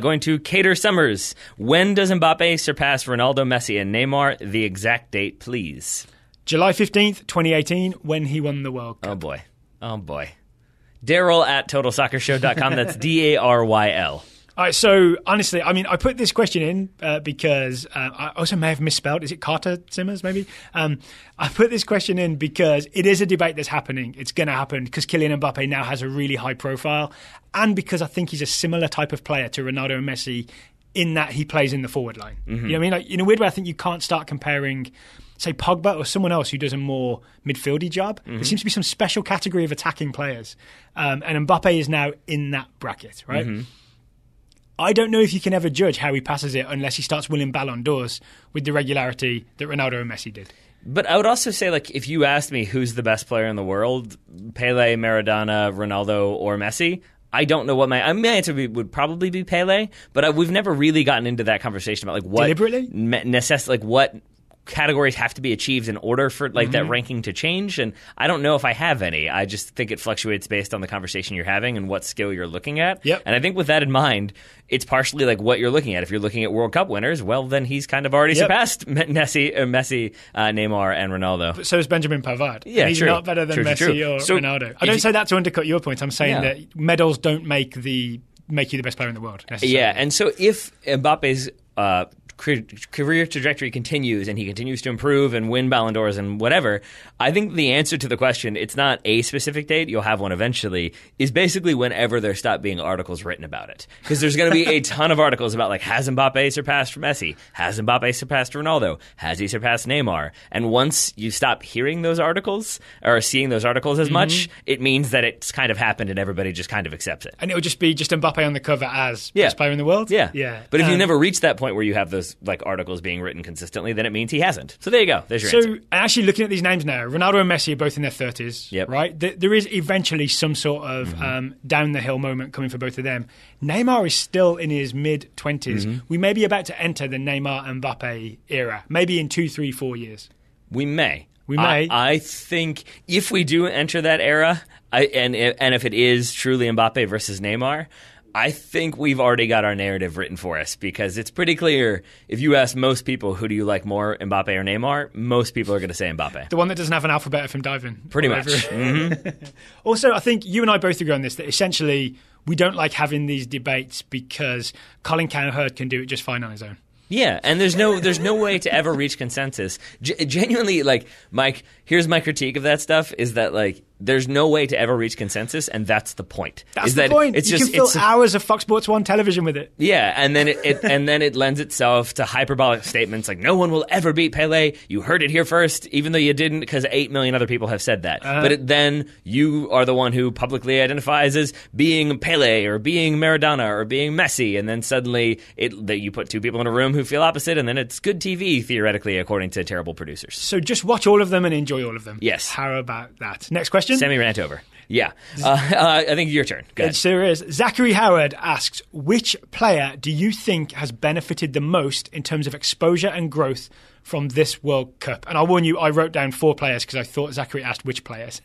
going to Cater Summers. When does Mbappe surpass Ronaldo, Messi, and Neymar? The exact date, please. July 15th, 2018, when he won the World Cup. Oh, boy. Daryl at TotalSoccerShow.com. That's DARYL. All right, so honestly, I mean, I put this question in because I also may have misspelled. Is it Carter Simmers, maybe? I put this question in because it is a debate that's happening. It's going to happen because Kylian Mbappe now has a really high profile, and because I think he's a similar type of player to Ronaldo and Messi in that he plays in the forward line. Mm-hmm. You know what I mean? Like, in a weird way, I think you can't start comparing, say, Pogba or someone else who does a more midfieldy job. Mm-hmm. There seems to be some special category of attacking players, and Mbappe is now in that bracket, right? Mm-hmm. I don't know if you can ever judge how he passes it unless he starts winning Ballon d'Ors with the regularity that Ronaldo and Messi did. But I would also say, like, if you asked me who's the best player in the world, Pele, Maradona, Ronaldo, or Messi, I don't know what my answer would probably be Pele, but we've never really gotten into that conversation about, like, what deliberately what categories have to be achieved in order for that ranking to change, and I don't know if I have any. I just think it fluctuates based on the conversation you're having and what skill you're looking at. Yep. And I think with that in mind, it's partially like what you're looking at. If you're looking at World Cup winners, well, then he's kind of already surpassed Messi, Neymar, and Ronaldo. But so is Benjamin Pavard. Yeah, he's not better than Messi or Ronaldo. I don't say that to undercut your point. I'm saying that medals don't make you the best player in the world, necessarily. Yeah, and so if Mbappe's career trajectory continues and he continues to improve and win Ballon d'Ors and whatever, I think the answer to the question, it's not a specific date, you'll have one eventually, is basically whenever there stop being articles written about it. Because there's going to be a ton of articles about, like, has Mbappe surpassed Messi? Has Mbappe surpassed Ronaldo? Has he surpassed Neymar? And once you stop hearing those articles or seeing those articles as much, it means that it's kind of happened and everybody just kind of accepts it. And it'll just be Mbappe on the cover as best player in the world? Yeah. But if you never reach that point where you have those, like, articles being written consistently, then it means he hasn't. So there you go. There's your answer. So actually looking at these names now, Ronaldo and Messi are both in their 30s, right? There is eventually some sort of down the hill moment coming for both of them. Neymar is still in his mid-20s. We may be about to enter the Neymar and Mbappe era, maybe in 2, 3, 4 years. We may. I think if we do enter that era, and if it is truly Mbappe versus Neymar, I think we've already got our narrative written for us, because it's pretty clear. If you ask most people, who do you like more, Mbappe or Neymar, most people are going to say Mbappe. The one that doesn't have an alphabet of him diving. Pretty much. Also, I think you and I both agree on this, that essentially we don't like having these debates because Colin Cowherd can do it just fine on his own. Yeah, and there's no way to ever reach consensus. Genuinely, like, Mike, here's my critique of that stuff, is that, like, there's no way to ever reach consensus, and that's the point. That's the point. You can fill hours of Fox Sports 1 television with it. Yeah, and then it lends itself to hyperbolic statements like, no one will ever beat Pele. You heard it here first, even though you didn't, because 8 million other people have said that. But then you are the one who publicly identifies as being Pele or being Maradona or being Messi, and then suddenly you put two people in a room who feel opposite, and then it's good TV, theoretically, according to terrible producers. So just watch all of them and enjoy all of them. Yes. How about that? Next question? Semi-rant over. Yeah. I think your turn. Go ahead. It sure is. Zachary Howard asks, which player do you think has benefited the most in terms of exposure and growth from this World Cup? And I'll warn you, I wrote down 4 players because I thought Zachary asked which players.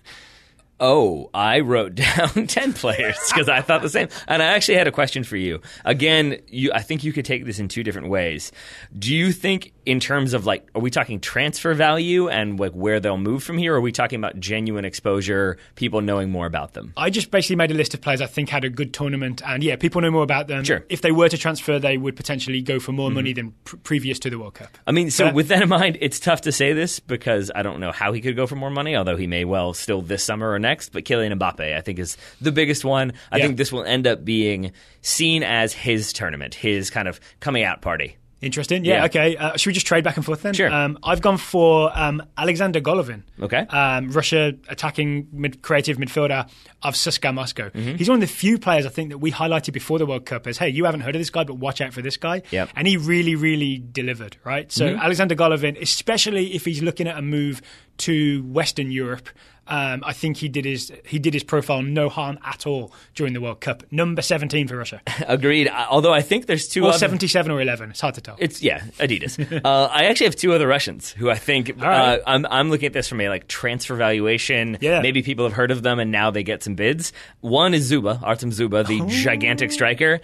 Oh, I wrote down 10 players because I thought the same. And I actually had a question for you. Again, I think you could take this in 2 different ways. Do you think in terms of, like, are we talking transfer value and, like, where they'll move from here? Or are we talking about genuine exposure, people knowing more about them? I just basically made a list of players I think had a good tournament. And, yeah, people know more about them. Sure. If they were to transfer, they would potentially go for more money than previous to the World Cup. I mean, so with that in mind, it's tough to say this because I don't know how he could go for more money, although he may well still this summer or next. But Kylian Mbappe, I think, is the biggest one. I think this will end up being seen as his tournament, his kind of coming out party. Interesting. Yeah. Okay. Should we just trade back and forth then? Sure. I've gone for Alexander Golovin. Okay. Russia attacking creative midfielder of CSKA Moscow. Mm-hmm. He's one of the few players I think that we highlighted before the World Cup as, hey, you haven't heard of this guy, but watch out for this guy. Yep. And he really, really delivered, right? So Alexander Golovin, especially if he's looking at a move to Western Europe, I think he did his profile no harm at all during the World Cup. Number 17 for Russia. Agreed. Although I think there's two or other... 77 or 11. It's hard to tell. It's Adidas. I actually have two other Russians who I think right. I'm looking at this from a transfer valuation. Yeah. Maybe people have heard of them and now they get some bids. One is Artem Zuba, the gigantic striker.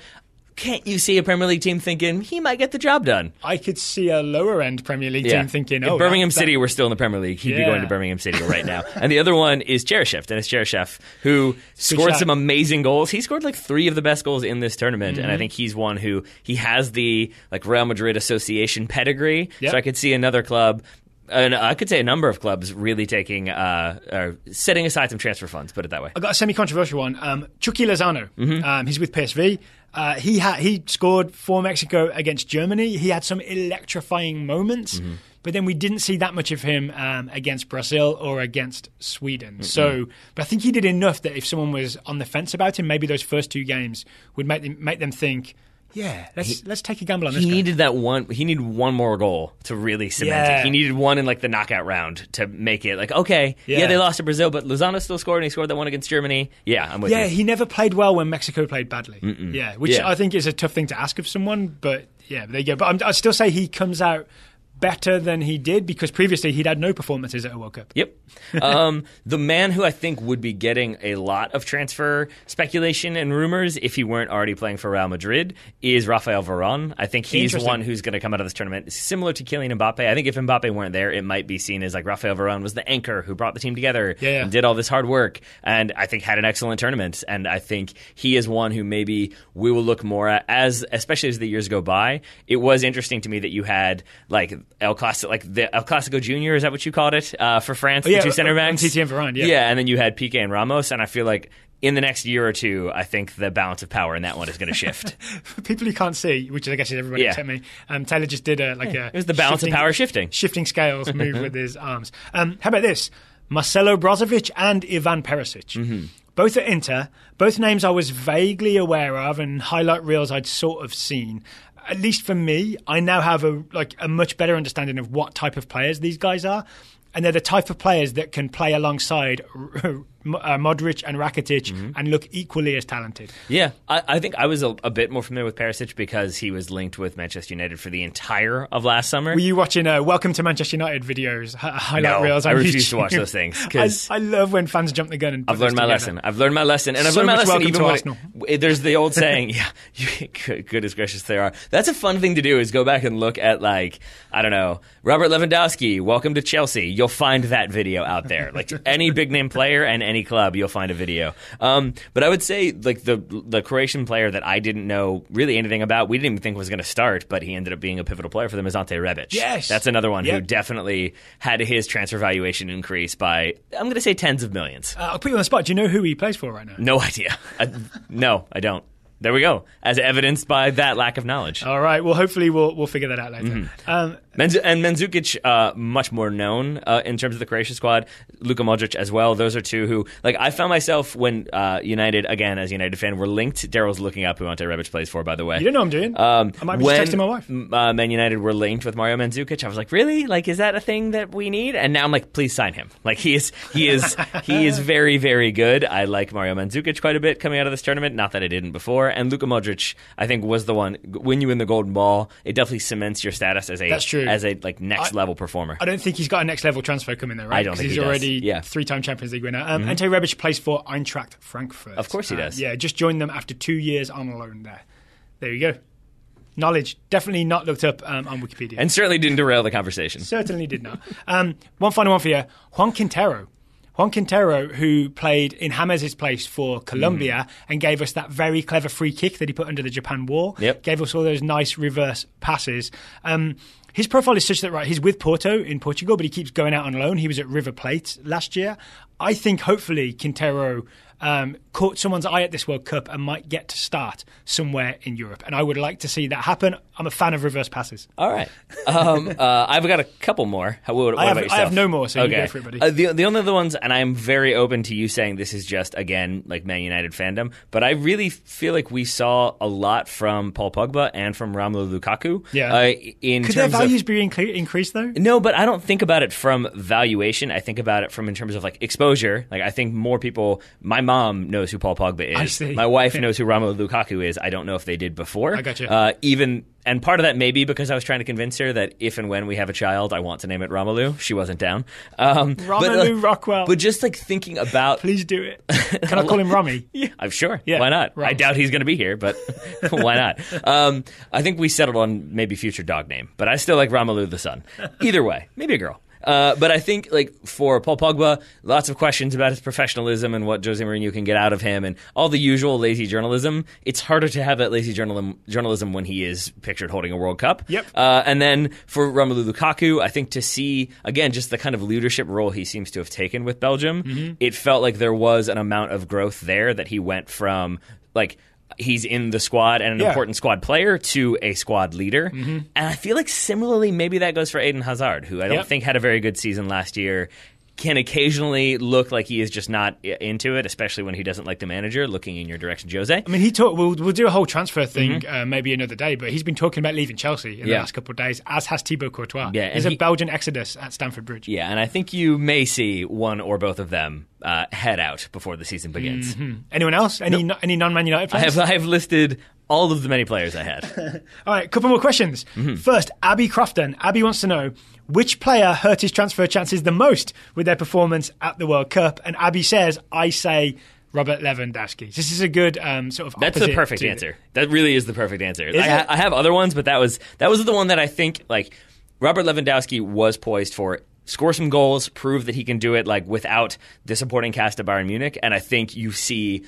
Can't you see a Premier League team thinking he might get the job done? I could see a lower end Premier League team thinking, if Birmingham City were still in the Premier League, he'd be going to Birmingham City right now. And the other one is Cheryshev, Dennis Cheryshev, who scored some amazing goals. He scored 3 of the best goals in this tournament, and I think he's one who he has the Real Madrid association pedigree. Yep. So I could see another club. And I could say a number of clubs really taking, setting aside some transfer funds, put it that way. I got a semi-controversial one. Chucky Lozano, he's with PSV. He scored for Mexico against Germany. He had some electrifying moments, but then we didn't see that much of him against Brazil or against Sweden. So, but I think he did enough that if someone was on the fence about him, maybe those first 2 games would make them think, yeah, let's take a gamble on this guy. He needed one more goal to really cement it. He needed one in the knockout round to make it okay, they lost to Brazil, but Lozano still scored, and he scored that one against Germany. Yeah, I'm with you. Yeah, he never played well when Mexico played badly. Which I think is a tough thing to ask of someone, but yeah, there you go. But I'd still say he comes out better than he did because previously he'd had no performances at a World Cup. Yep. The man who I think would be getting a lot of transfer speculation and rumors if he weren't already playing for Real Madrid is Rafael Varane. I think he's one who's going to come out of this tournament similar to Kylian Mbappe. I think if Mbappe weren't there, it might be seen as Rafael Varane was the anchor who brought the team together and did all this hard work, and I think had an excellent tournament. And I think he is one who maybe we will look more at, especially as the years go by. It was interesting to me that you had El Clasico Junior, is that what you called it, for France, the 2 center backs? Titi and Varane, Yeah, and then you had Piqué and Ramos, and I feel like in the next year or two, I think the balance of power in that one is going to shift. For people who can't see, which I guess is everybody except me, Taylor just did it was the balance of power shifting scales move with his arms. How about this? Marcelo Brozovic and Ivan Perisic. Both at Inter, both names I was vaguely aware of and highlight reels I'd sort of seen. At least for me, I now have a much better understanding of what type of players these guys are. And they're the type of players that can play alongside Modric and Rakitic and look equally as talented. Yeah, I think I was a bit more familiar with Perisic because he was linked with Manchester United for the entire of last summer. Were you watching Welcome to Manchester United videos, highlight reels? I refuse to watch those things. I love when fans jump the gun and I've learned my lesson. And I've learned my lesson even when there's the old saying, goodness gracious, there are. That's a fun thing to do is go back and look at I don't know, Robert Lewandowski, welcome to Chelsea. You'll find that video out there. Any big name player and any club, you'll find a video. But I would say the Croatian player that I didn't know really anything about, we didn't even think was going to start, but he ended up being a pivotal player for them, is Ante Rebic. Yes. That's another one who definitely had his transfer valuation increase by, I'm going to say, tens of millions. I'll put you on the spot. Do you know who he plays for right now? No idea. No, I don't. There we go, as evidenced by that lack of knowledge. All right. Well, hopefully we'll figure that out later. Mandzukic, much more known in terms of the Croatia squad. Luka Modric as well. Those are two who, I found myself when United, again, as a United fan, were linked. Daryl's looking up who Ante Rebic plays for, by the way. You don't know what I'm doing. I might be just texting my wife. Man United were linked with Mario Mandzukic. I was like, really? Is that a thing that we need? And now I'm like, please sign him. He is very, very good. I like Mario Mandzukic quite a bit coming out of this tournament. Not that I didn't before. And Luka Modric, I think, was the one. When you win the Golden Ball, it definitely cements your status as a next level performer. I don't think he's got a next level transfer coming there, right? I don't think he's already 3-time Champions League winner. Ante Rebic plays for Eintracht Frankfurt. Of course he does. Just joined them after 2 years on loan there. There you go. Knowledge. Definitely not looked up on Wikipedia. And certainly didn't derail the conversation. Certainly did not. One final one for you. Juan Quintero, who played in James' place for Colombia and gave us that very clever free kick that he put under the Japan wall. Yep. Gave us all those nice reverse passes. his profile is such that, right, he's with Porto in Portugal, but he keeps going out on loan. He was at River Plate last year. I think hopefully Quintero caught someone's eye at this World Cup and might get to start somewhere in Europe. And I would like to see that happen. I'm a fan of reverse passes. All right. I've got a couple more. What about yourself? I have no more, so you go for it, buddy. The only other ones, and I'm very open to you saying this is just, again, like Man United fandom, but I really feel like we saw a lot from Paul Pogba and from Romelu Lukaku. Yeah. Could their values be increased, though? No, but I don't think about it from valuation. I think about it from in terms of like exposure. Like I think more people, my mom knows who Paul Pogba is. I see. My wife knows who Romelu Lukaku is. I don't know if they did before. I gotcha. And part of that may be because I was trying to convince her that if and when we have a child, I want to name it Romelu. She wasn't down. Romelu Rockwell. But just like thinking about... Please do it. Can I call him Romy? Yeah, I'm sure. Yeah. Why not? Rom. I doubt he's going to be here, but why not? I think we settled on maybe future dog name, but I still like Romelu the son. Either way, maybe a girl. But I think, like, for Paul Pogba, lots of questions about his professionalism and what Jose Mourinho can get out of him and all the usual lazy journalism. It's harder to have that lazy journalism when he is pictured holding a World Cup. Yep. And then for Romelu Lukaku, I think to see, again, just the kind of leadership role he seems to have taken with Belgium, it felt like there was an amount of growth there that he went from, like... He's in the squad and an important squad player to a squad leader. And I feel like similarly, maybe that goes for Eden Hazard, who I don't think had a very good season last year. Can occasionally look like he is just not into it, especially when he doesn't like the manager looking in your direction, Jose. I mean, we'll do a whole transfer thing maybe another day, but he's been talking about leaving Chelsea in the last couple of days, as has Thibaut Courtois. Yeah, There's a Belgian exodus at Stamford Bridge. Yeah, and I think you may see one or both of them head out before the season begins. Anyone else? Any non-Man United players? I have listed all of the many players I had. All right, a couple more questions. First, Abby Crofton. Abby wants to know, which player hurt his transfer chances the most with their performance at the World Cup? And Abby says, I say Robert Lewandowski. This is a good sort of That's the perfect answer. That really is the perfect answer. I have other ones, but that was the one that I think, like, Robert Lewandowski was poised for score some goals, prove that he can do it, like, without the supporting cast of Bayern Munich. And I think you see...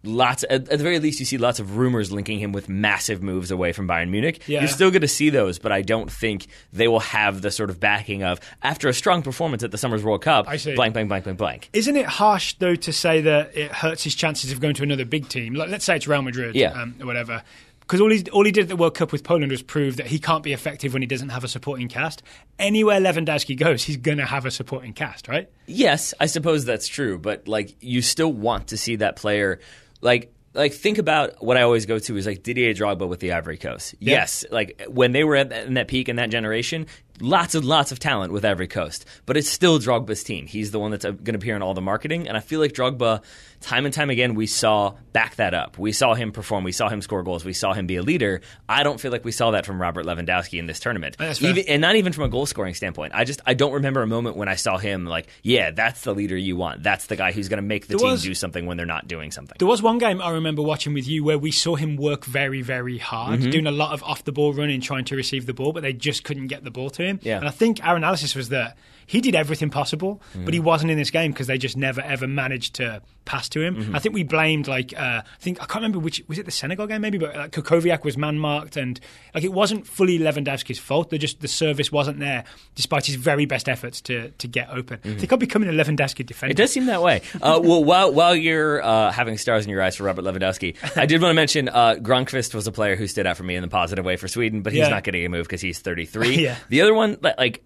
at the very least, you see lots of rumors linking him with massive moves away from Bayern Munich. Yeah. You're still going to see those, but I don't think they will have the sort of backing of, after a strong performance at the Summer's World Cup, blank, blank, blank, blank, blank. Isn't it harsh, though, to say that it hurts his chances of going to another big team? Like, let's say it's Real Madrid or whatever. Because all he did at the World Cup with Poland was prove that he can't be effective when he doesn't have a supporting cast. Anywhere Lewandowski goes, he's going to have a supporting cast, right? Yes, I suppose that's true, but like you still want to see that player... Like think about what I always go to is like Didier Drogba with the Ivory Coast. Yeah. Yes, like when they were in that peak in that generation, lots of talent with Ivory Coast, but it's still Drogba's team. He's the one that's going to appear in all the marketing, and I feel like Drogba, time and time again, we saw back that up. We saw him perform. We saw him score goals. We saw him be a leader. I don't feel like we saw that from Robert Lewandowski in this tournament, and not even from a goal scoring standpoint. I don't remember a moment when I saw him like, yeah, that's the leader you want. That's the guy who's going to make the team do something when they're not doing something. There was one game I remember watching with you where we saw him work very, very hard, doing a lot of off the ball running, trying to receive the ball, but they just couldn't get the ball to him. Yeah. And I think our analysis was that he did everything possible, but he wasn't in this game because they just never, ever managed to pass to him. I think we blamed, I can't remember which, was it the Senegal game maybe, but like Kukoviak was man-marked and like it wasn't fully Lewandowski's fault. The service wasn't there despite his very best efforts to get open. I think I'm becoming a Lewandowski defender. It does seem that way. Well, while you're having stars in your eyes for Robert Lewandowski, I did want to mention Granqvist was a player who stood out for me in the positive way for Sweden, but he's not getting a move because he's 33. The other one, like,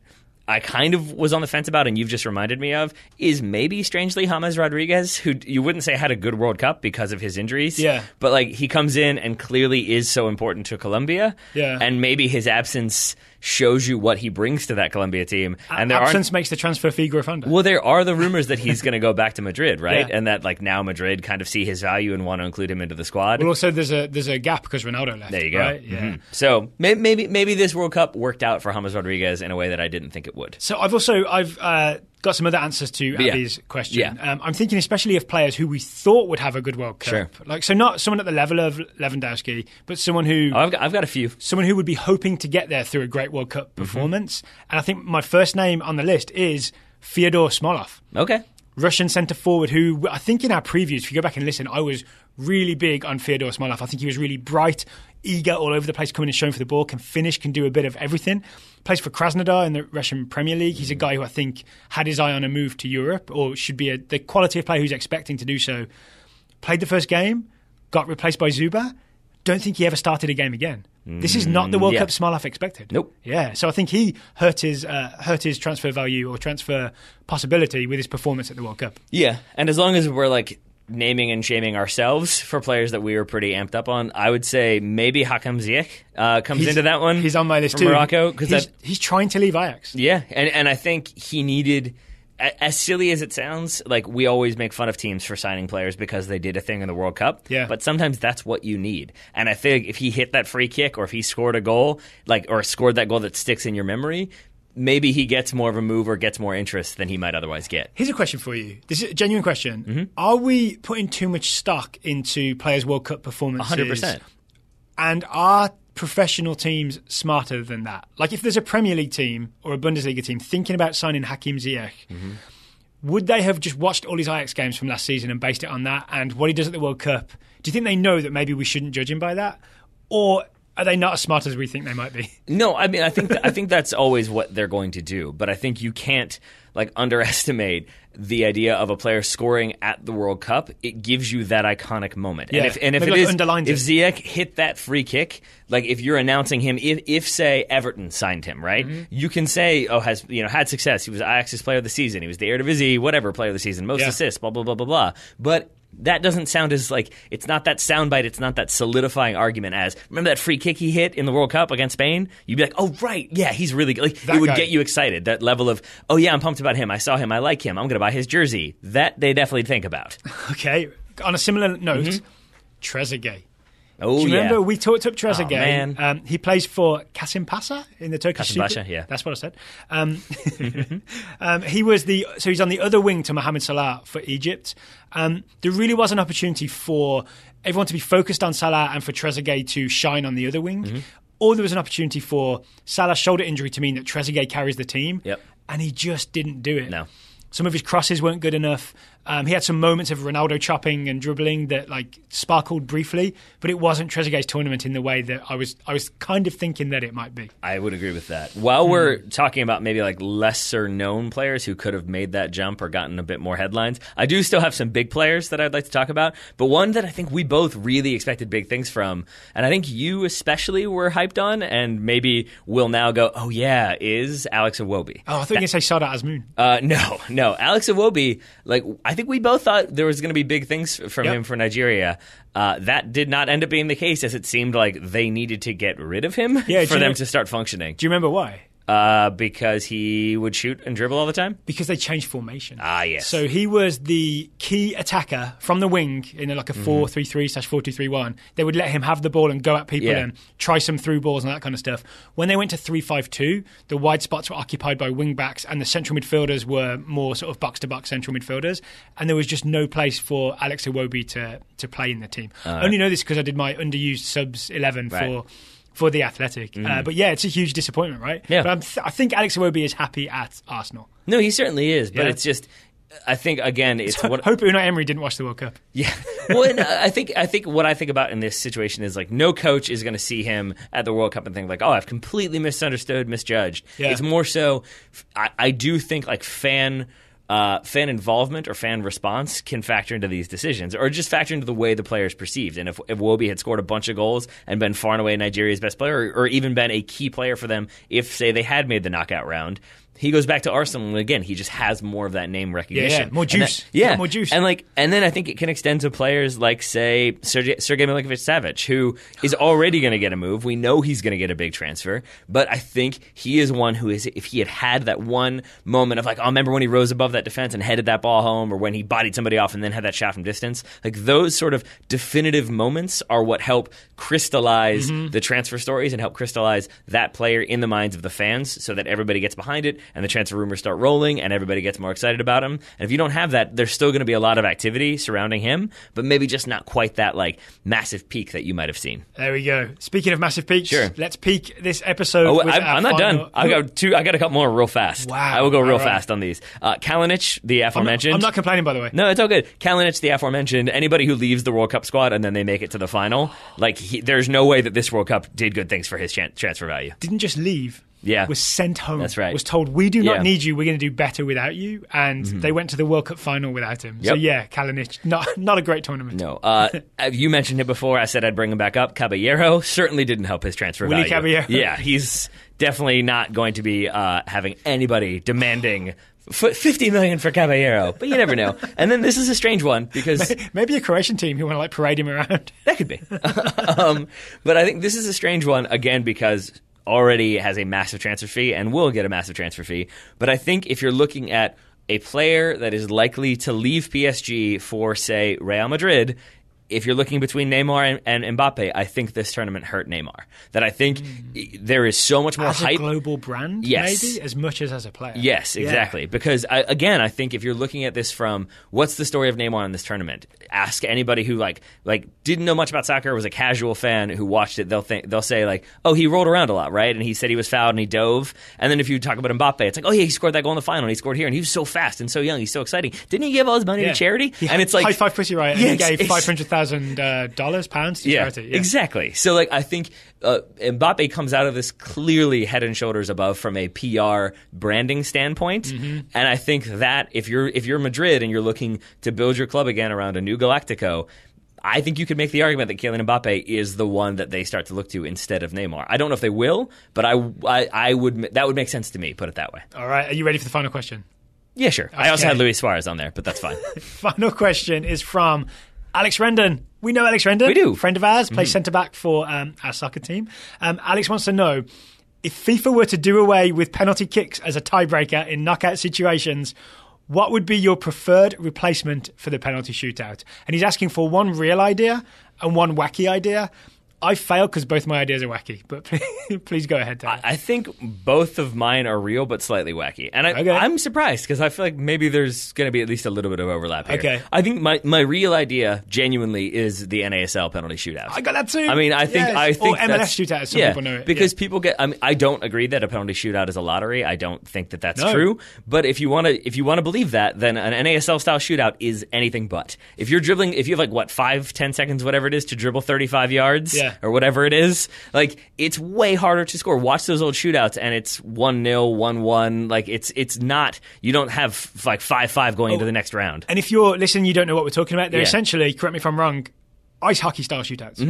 I kind of was on the fence about, and you've just reminded me of, is maybe, strangely, James Rodriguez, who you wouldn't say had a good World Cup because of his injuries. Yeah. But, like, he comes in and clearly is so important to Colombia. Yeah. And maybe his absence shows you what he brings to that Colombia team. And absence makes the transfer fee grow fonder. Well, there are the rumors that he's going to go back to Madrid, right? And that, like, now Madrid kind of see his value and want to include him into the squad. Well, also there's a gap because Ronaldo left. There you go. Right? Yeah. So maybe this World Cup worked out for James Rodriguez in a way that I didn't think it would. So I've got some other answers to Abby's question. Yeah. I'm thinking especially of players who we thought would have a good World Cup. Sure. Like, so not someone at the level of Lewandowski, but someone who... I've got a few. Someone who would be hoping to get there through a great World Cup performance. And I think my first name on the list is Fyodor Smolov. Okay. Russian centre-forward who, I think in our previews, if you go back and listen, I was really big on Fyodor Smolov. I think he was really bright, eager, all over the place, coming and showing for the ball, can finish, can do a bit of everything. Plays for Krasnodar in the Russian Premier League. He's a guy who I think had his eye on a move to Europe, or should be the quality of player who's expecting to do so. Played the first game, got replaced by Zuba. Don't think he ever started a game again. This is not the World Cup Smolov expected. Nope. Yeah, so I think he hurt his transfer value or transfer possibility with his performance at the World Cup. Yeah, and as long as we're like naming and shaming ourselves for players that we were pretty amped up on, I would say maybe Hakim Ziyech comes into that one. He's on my list too. Morocco, he's trying to leave Ajax. Yeah, and I think he needed. As silly as it sounds, like we always make fun of teams for signing players because they did a thing in the World Cup. Yeah. But sometimes that's what you need. And I think if he hit that free kick or if he scored a goal, or scored that goal that sticks in your memory, maybe he gets more of a move or gets more interest than he might otherwise get. Here's a question for you. This is a genuine question. Mm-hmm. Are we putting too much stock into players' World Cup performances? 100%. And are professional teams smarter than that? Like if there's a Premier League team or a Bundesliga team thinking about signing Hakim Ziyech, would they have just watched all his Ajax games from last season and based it on that and what he does at the World Cup? Do you think they know that maybe we shouldn't judge him by that? Or are they not as smart as we think they might be? No, I mean, I think that's always what they're going to do. But I think you can't underestimate the idea of a player scoring at the World Cup. It gives you that iconic moment. Yeah. And if Ziyech hit that free kick, like if you're announcing him, if say Everton signed him, right? You can say, has had success. He was Ajax's player of the season. He was the Eredivisie, whatever player of the season, most assists, blah blah blah blah blah. But that doesn't sound as it's not that soundbite, it's not that solidifying argument as, remember that free kick he hit in the World Cup against Spain? You'd be like, oh, right, yeah, he's really good. It would get you excited, that level of, oh, yeah, I'm pumped about him, I saw him, I like him, I'm going to buy his jersey. That they definitely think about. Okay, on a similar note, Trezeguet. Oh, do you remember we talked up Trezeguet? Oh, man. He plays for Kasimpasa in the Turkish Super. Yeah. That's what I said. He's on the other wing to Mohamed Salah for Egypt. There really was an opportunity for everyone to be focused on Salah and for Trezeguet to shine on the other wing. Or there was an opportunity for Salah's shoulder injury to mean that Trezeguet carries the team. Yep. And he just didn't do it. No. Some of his crosses weren't good enough. He had some moments of Ronaldo chopping and dribbling that sparkled briefly, but it wasn't Trezeguet's tournament in the way that I was kind of thinking that it might be. I would agree with that. While we're talking about maybe lesser known players who could have made that jump or gotten a bit more headlines, I do still have some big players that I'd like to talk about, but one that I think we both really expected big things from, and I think you especially were hyped on, and maybe will now go, oh yeah, is Alex Iwobi. Oh, I thought you were going to say Sada Azmoun. No. Alex Iwobi, I think we both thought there was going to be big things from him for Nigeria. That did not end up being the case, as it seemed like they needed to get rid of him for them to start functioning. Do you remember why? Because he would shoot and dribble all the time? Because they changed formation. Ah, yes. So he was the key attacker from the wing in a 4-3-3/4-2-3-1. They would let him have the ball and go at people and try some through balls and that kind of stuff. When they went to 3-5-2, the wide spots were occupied by wing backs and the central midfielders were more sort of box-to-box central midfielders, and there was just no place for Alex Iwobi to play in the team. I only know this because I did my underused subs 11 for the Athletic. But yeah, it's a huge disappointment, right? Yeah. But I think Alex Iwobi is happy at Arsenal. No, he certainly is, but it's just, I think, again, it's what... Hope Unai Emery didn't watch the World Cup. Yeah. Well, and I think what I think about in this situation is no coach is going to see him at the World Cup and think oh, I've completely misunderstood, misjudged. Yeah. It's more so, I do think fan involvement or fan response can factor into these decisions, or just factor into the way the player is perceived. And if Iwobi had scored a bunch of goals and been far and away Nigeria's best player, or even been a key player for them if, say, they had made the knockout round, he goes back to Arsenal, and again, he just has more of that name recognition. Yeah, more juice. More juice. And then I think it can extend to players like, say, Sergei Milinkovic-Savic, who is already going to get a move. We know he's going to get a big transfer, but I think he is one who is, if he had that one moment of remember when he rose above that defense and headed that ball home, or when he bodied somebody off and then had that shot from distance, those sort of definitive moments are what help crystallize the transfer stories and help crystallize that player in the minds of the fans so that everybody gets behind it. and the transfer rumors start rolling and everybody gets more excited about him. And if you don't have that, there's still going to be a lot of activity surrounding him, but maybe just not quite that like massive peak that you might have seen. There we go. Speaking of massive peaks, sure. Let's peak this episode. I'm not done. I got a couple more real fast. Wow. I will go real fast on these. Kalinic, the aforementioned. I'm not complaining, by the way. No, it's all good. Kalinic, the aforementioned. Anybody who leaves the World Cup squad and then they make it to the final, there's no way that this World Cup did good things for his transfer value. Didn't just leave. Yeah. Was sent home. That's right. Was told, we do not need you. We're going to do better without you. And they went to the World Cup final without him. Yep. So, yeah, Kalinic, not a great tournament. No. You mentioned it before. I said I'd bring him back up. Caballero certainly didn't help his transfer Willy value. Caballero. Yeah, he's definitely not going to be having anybody demanding $50 million for Caballero, but you never know. And then this is a strange one because maybe a Croatian team who want to parade him around. That could be. But I think this is a strange one again because already has a massive transfer fee and will get a massive transfer fee. But I think if you're looking at a player that is likely to leave PSG for, say, Real Madrid, if you're looking between Neymar and Mbappe, I think this tournament hurt Neymar. That I think there is so much more hype. As a global brand, yes. Maybe, as much as a player. Yes, exactly. Yeah. Because, I think if you're looking at this from what's the story of Neymar in this tournament, ask anybody who like didn't know much about soccer, was a casual fan who watched it, they'll say like, oh, he rolled around a lot, right? And he said he was fouled and he dove. And then if you talk about Mbappe, it's like, oh yeah, he scored that goal in the final and he scored here and he was so fast and so young, he's so exciting. Didn't he give all his money to charity? And it's like high five pussy riot. And he gave $500,000 pounds to charity. Yeah, exactly. So I think Mbappe comes out of this clearly head and shoulders above from a PR branding standpoint, and I think that if you're Madrid and you're looking to build your club again around a new Galactico, I think you could make the argument that Kylian Mbappe is the one that they start to look to instead of Neymar. I don't know if they will, but I would that would make sense to me. Put it that way. All right, are you ready for the final question? Yeah, sure. Okay. I also had Luis Suarez on there, but that's fine. Final question is from Alex Rendon. We know Alex Rendon. We do. Friend of ours, plays centre-back for our soccer team. Alex wants to know, if FIFA were to do away with penalty kicks as a tiebreaker in knockout situations, what would be your preferred replacement for the penalty shootout? And he's asking for one real idea and one wacky idea. I failed because both my ideas are wacky, but please go ahead, Tyler. I think both of mine are real but slightly wacky. And I'm surprised because I feel like maybe there's going to be at least a little bit of overlap here. Okay. I think my real idea genuinely is the NASL penalty shootout. I got that too. I mean, I think or MLS shootout, as some people know it. Because people get. I mean, I don't agree that a penalty shootout is a lottery. I don't think that that's true. But if you want to believe that, then an NASL style shootout is anything but. If you're dribbling, if you have 5-10 seconds, whatever it is, to dribble 35 yards or whatever it is, it's way harder to score. Watch those old shootouts, and it's 1-0, 1-1. It's not. You don't have 5-5 going into the next round. And if you're listening, you don't know what we're talking about. They're essentially, correct me if I'm wrong, ice hockey style shootouts.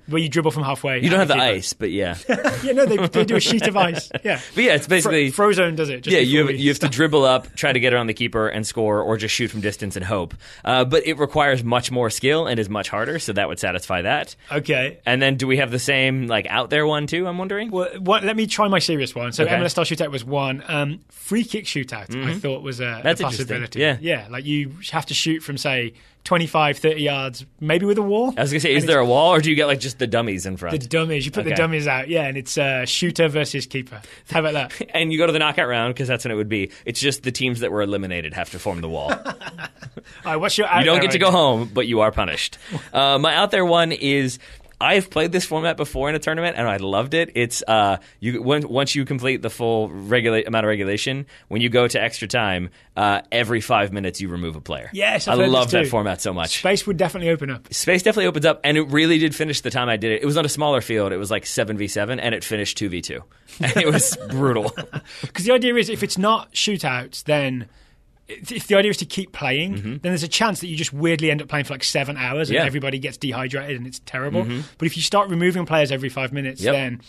Where you dribble from halfway. You don't have the ice, but yeah. They do a sheet of ice. Yeah. But yeah, it's basically Frozone does it. You have to dribble up, try to get around the keeper and score, or just shoot from distance and hope. But it requires much more skill and is much harder, so that would satisfy that. Okay. And then do we have the same out there one too, I'm wondering? Well, let me try my serious one. So MLS style shootout was one. Free kick shootout I thought was a possibility. Yeah, you have to shoot from, say, 25, 30 yards, maybe with a wall. I was going to say, is there a wall, or do you get just the dummies in front? The dummies. You put the dummies out, and it's shooter versus keeper. How about that? And you go to the knockout round, because that's when it would be. It's just the teams that were eliminated have to form the wall. All right, what's your out You don't get to go home, but you are punished. My out there one is... I've played this format before in a tournament, and I loved it. It's once you complete the full amount of regulation, when you go to extra time, every 5 minutes you remove a player. Yes, I love that format so much. Space would definitely open up. Space definitely opens up, and it really did finish the time I did it. It was on a smaller field. It was 7v7, and it finished 2v2. And it was brutal. Because the idea is, if it's not shootouts, then... If the idea is to keep playing, then there's a chance that you just weirdly end up playing for 7 hours and everybody gets dehydrated and it's terrible. But if you start removing players every 5 minutes, then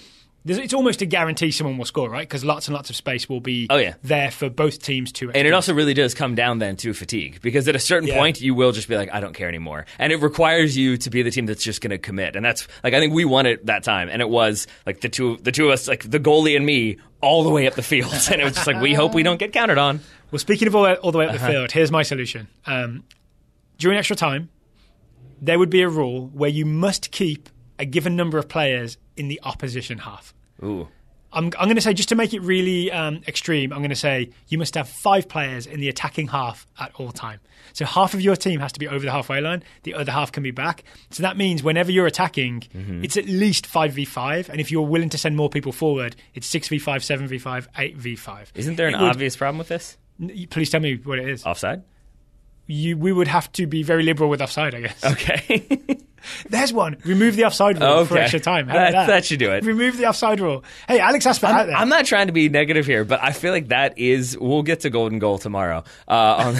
it's almost a guarantee someone will score, right? Because lots and lots of space will be there for both teams to experience. And it also really does come down then to fatigue, because at a certain point you will just be I don't care anymore. And it requires you to be the team that's just going to commit. And that's I think we won it that time, and it was the two of us, the goalie and me, all the way up the field. And it was just we hope we don't get counted on. Well, speaking of all the way up the field, here's my solution. During extra time, there would be a rule where you must keep a given number of players in the opposition half. Ooh. I'm going to say, just to make it really extreme, I'm going to say you must have 5 players in the attacking half at all time. So half of your team has to be over the halfway line. The other half can be back. So that means whenever you're attacking, it's at least 5v5. And if you're willing to send more people forward, it's 6v5, 7v5, 8v5. Isn't there an obvious problem with this? Please tell me what it is. Offside? We would have to be very liberal with offside, I guess. Okay. There's one. Remove the offside rule for extra time. How about that should do it. Remove the offside rule. Hey, Alex Asper out there. I'm not trying to be negative here, but I feel like that is. We'll get to golden goal tomorrow on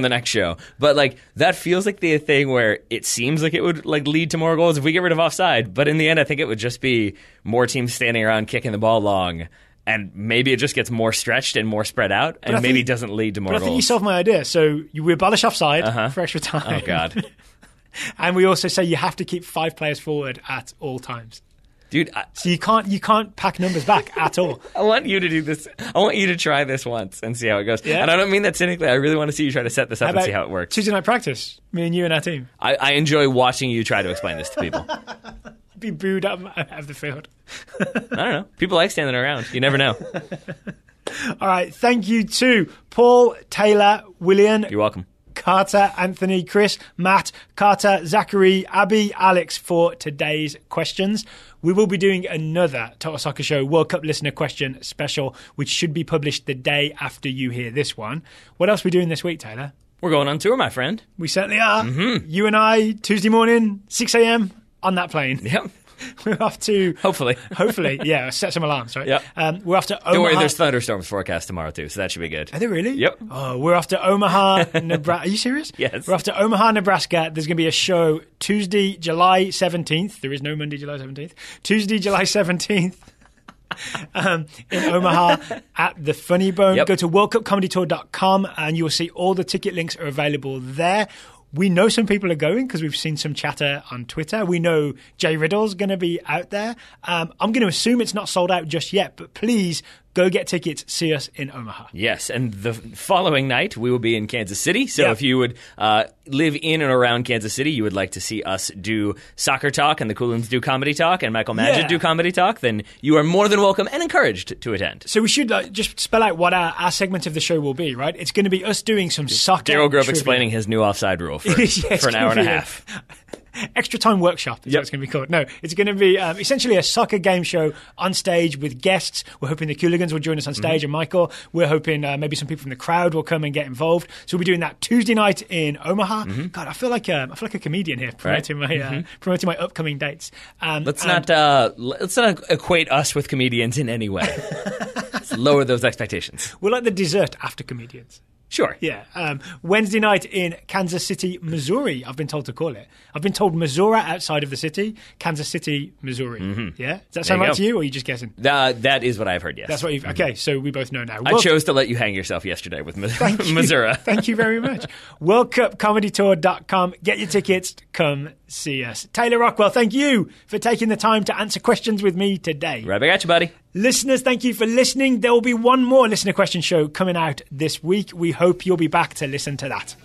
the next show. But like that feels like the thing where it seems like it would like lead to more goals if we get rid of offside. But in the end, I think it would just be more teams standing around kicking the ball long. And maybe it just gets more stretched and more spread out, and maybe doesn't lead to more goals. But I think you solved my idea. So we abolish offside for extra time. Oh, God. And we also say you have to keep 5 players forward at all times. Dude. So you can't pack numbers back at all. I want you to do this. I want you to try this once and see how it goes. Yeah? And I don't mean that cynically. I really want to see you try to set this up and see how it works. Tuesday night practice, me and you and our team. I enjoy watching you try to explain this to people. Be booed up of the field. I don't know. People like standing around. You never know. All right. Thank you to Paul, Taylor, William. You're welcome. Carter, Anthony, Chris, Matt, Carter, Zachary, Abby, Alex for today's questions. We will be doing another Total Soccer Show World Cup listener question special, which should be published the day after you hear this one. What else are we doing this week, Taylor? We're going on tour, my friend. We certainly are. You and I, Tuesday morning, 6 a.m. on that plane. Yep. We're off to... Hopefully, yeah. Set some alarms, right? Yep. We're off to Omaha. Don't worry, there's thunderstorms forecast tomorrow, too, so that should be good. Are they really? Yep. Oh, we're off to Omaha, Nebraska. Are you serious? Yes. We're off to Omaha, Nebraska. There's going to be a show Tuesday, July 17th. There is no Monday, July 17th. Tuesday, July 17th. In Omaha at the Funny Bone. Go to worldcupcomedytour.com and you will see all the ticket links are available there. We know some people are going because we've seen some chatter on Twitter. We know Jay Riddle's going to be out there. I'm going to assume it's not sold out just yet, but please go get tickets. See us in Omaha. Yes, and the following night we will be in Kansas City. So if you would live in and around Kansas City, you would like to see us do Soccer Talk and the Coolins do Comedy Talk and Michael Magid do Comedy Talk, then you are more than welcome and encouraged to attend. So we should just spell out what our segment of the show will be, right? It's going to be us doing some soccer Daryl Grove explaining his new offside rule for an hour and a half. Extra Time Workshop is what it's going to be called. No, it's going to be essentially a soccer game show on stage with guests. We're hoping the Cooligans will join us on stage and Michael. We're hoping maybe some people from the crowd will come and get involved. So we'll be doing that Tuesday night in Omaha. God, I feel like a comedian here promoting my upcoming dates. Let's not equate us with comedians in any way. Let's lower those expectations. We're like the dessert after comedians. Sure. Yeah. Wednesday night in Kansas City, Missouri, I've been told to call it. I've been told Missouri outside of the city, Kansas City, Missouri. Yeah? Does that sound right to you, or are you just guessing? That is what I've heard, yes. That's what you've... Okay, so we both know now. I chose to let you hang yourself yesterday with Missouri. Thank you very much. WorldCupComedyTour.com. Get your tickets. Come see us. Taylor Rockwell, thank you for taking the time to answer questions with me today. Right back at you, buddy. Listeners, thank you for listening. There will be one more listener question show coming out this week. We hope you'll be back to listen to that.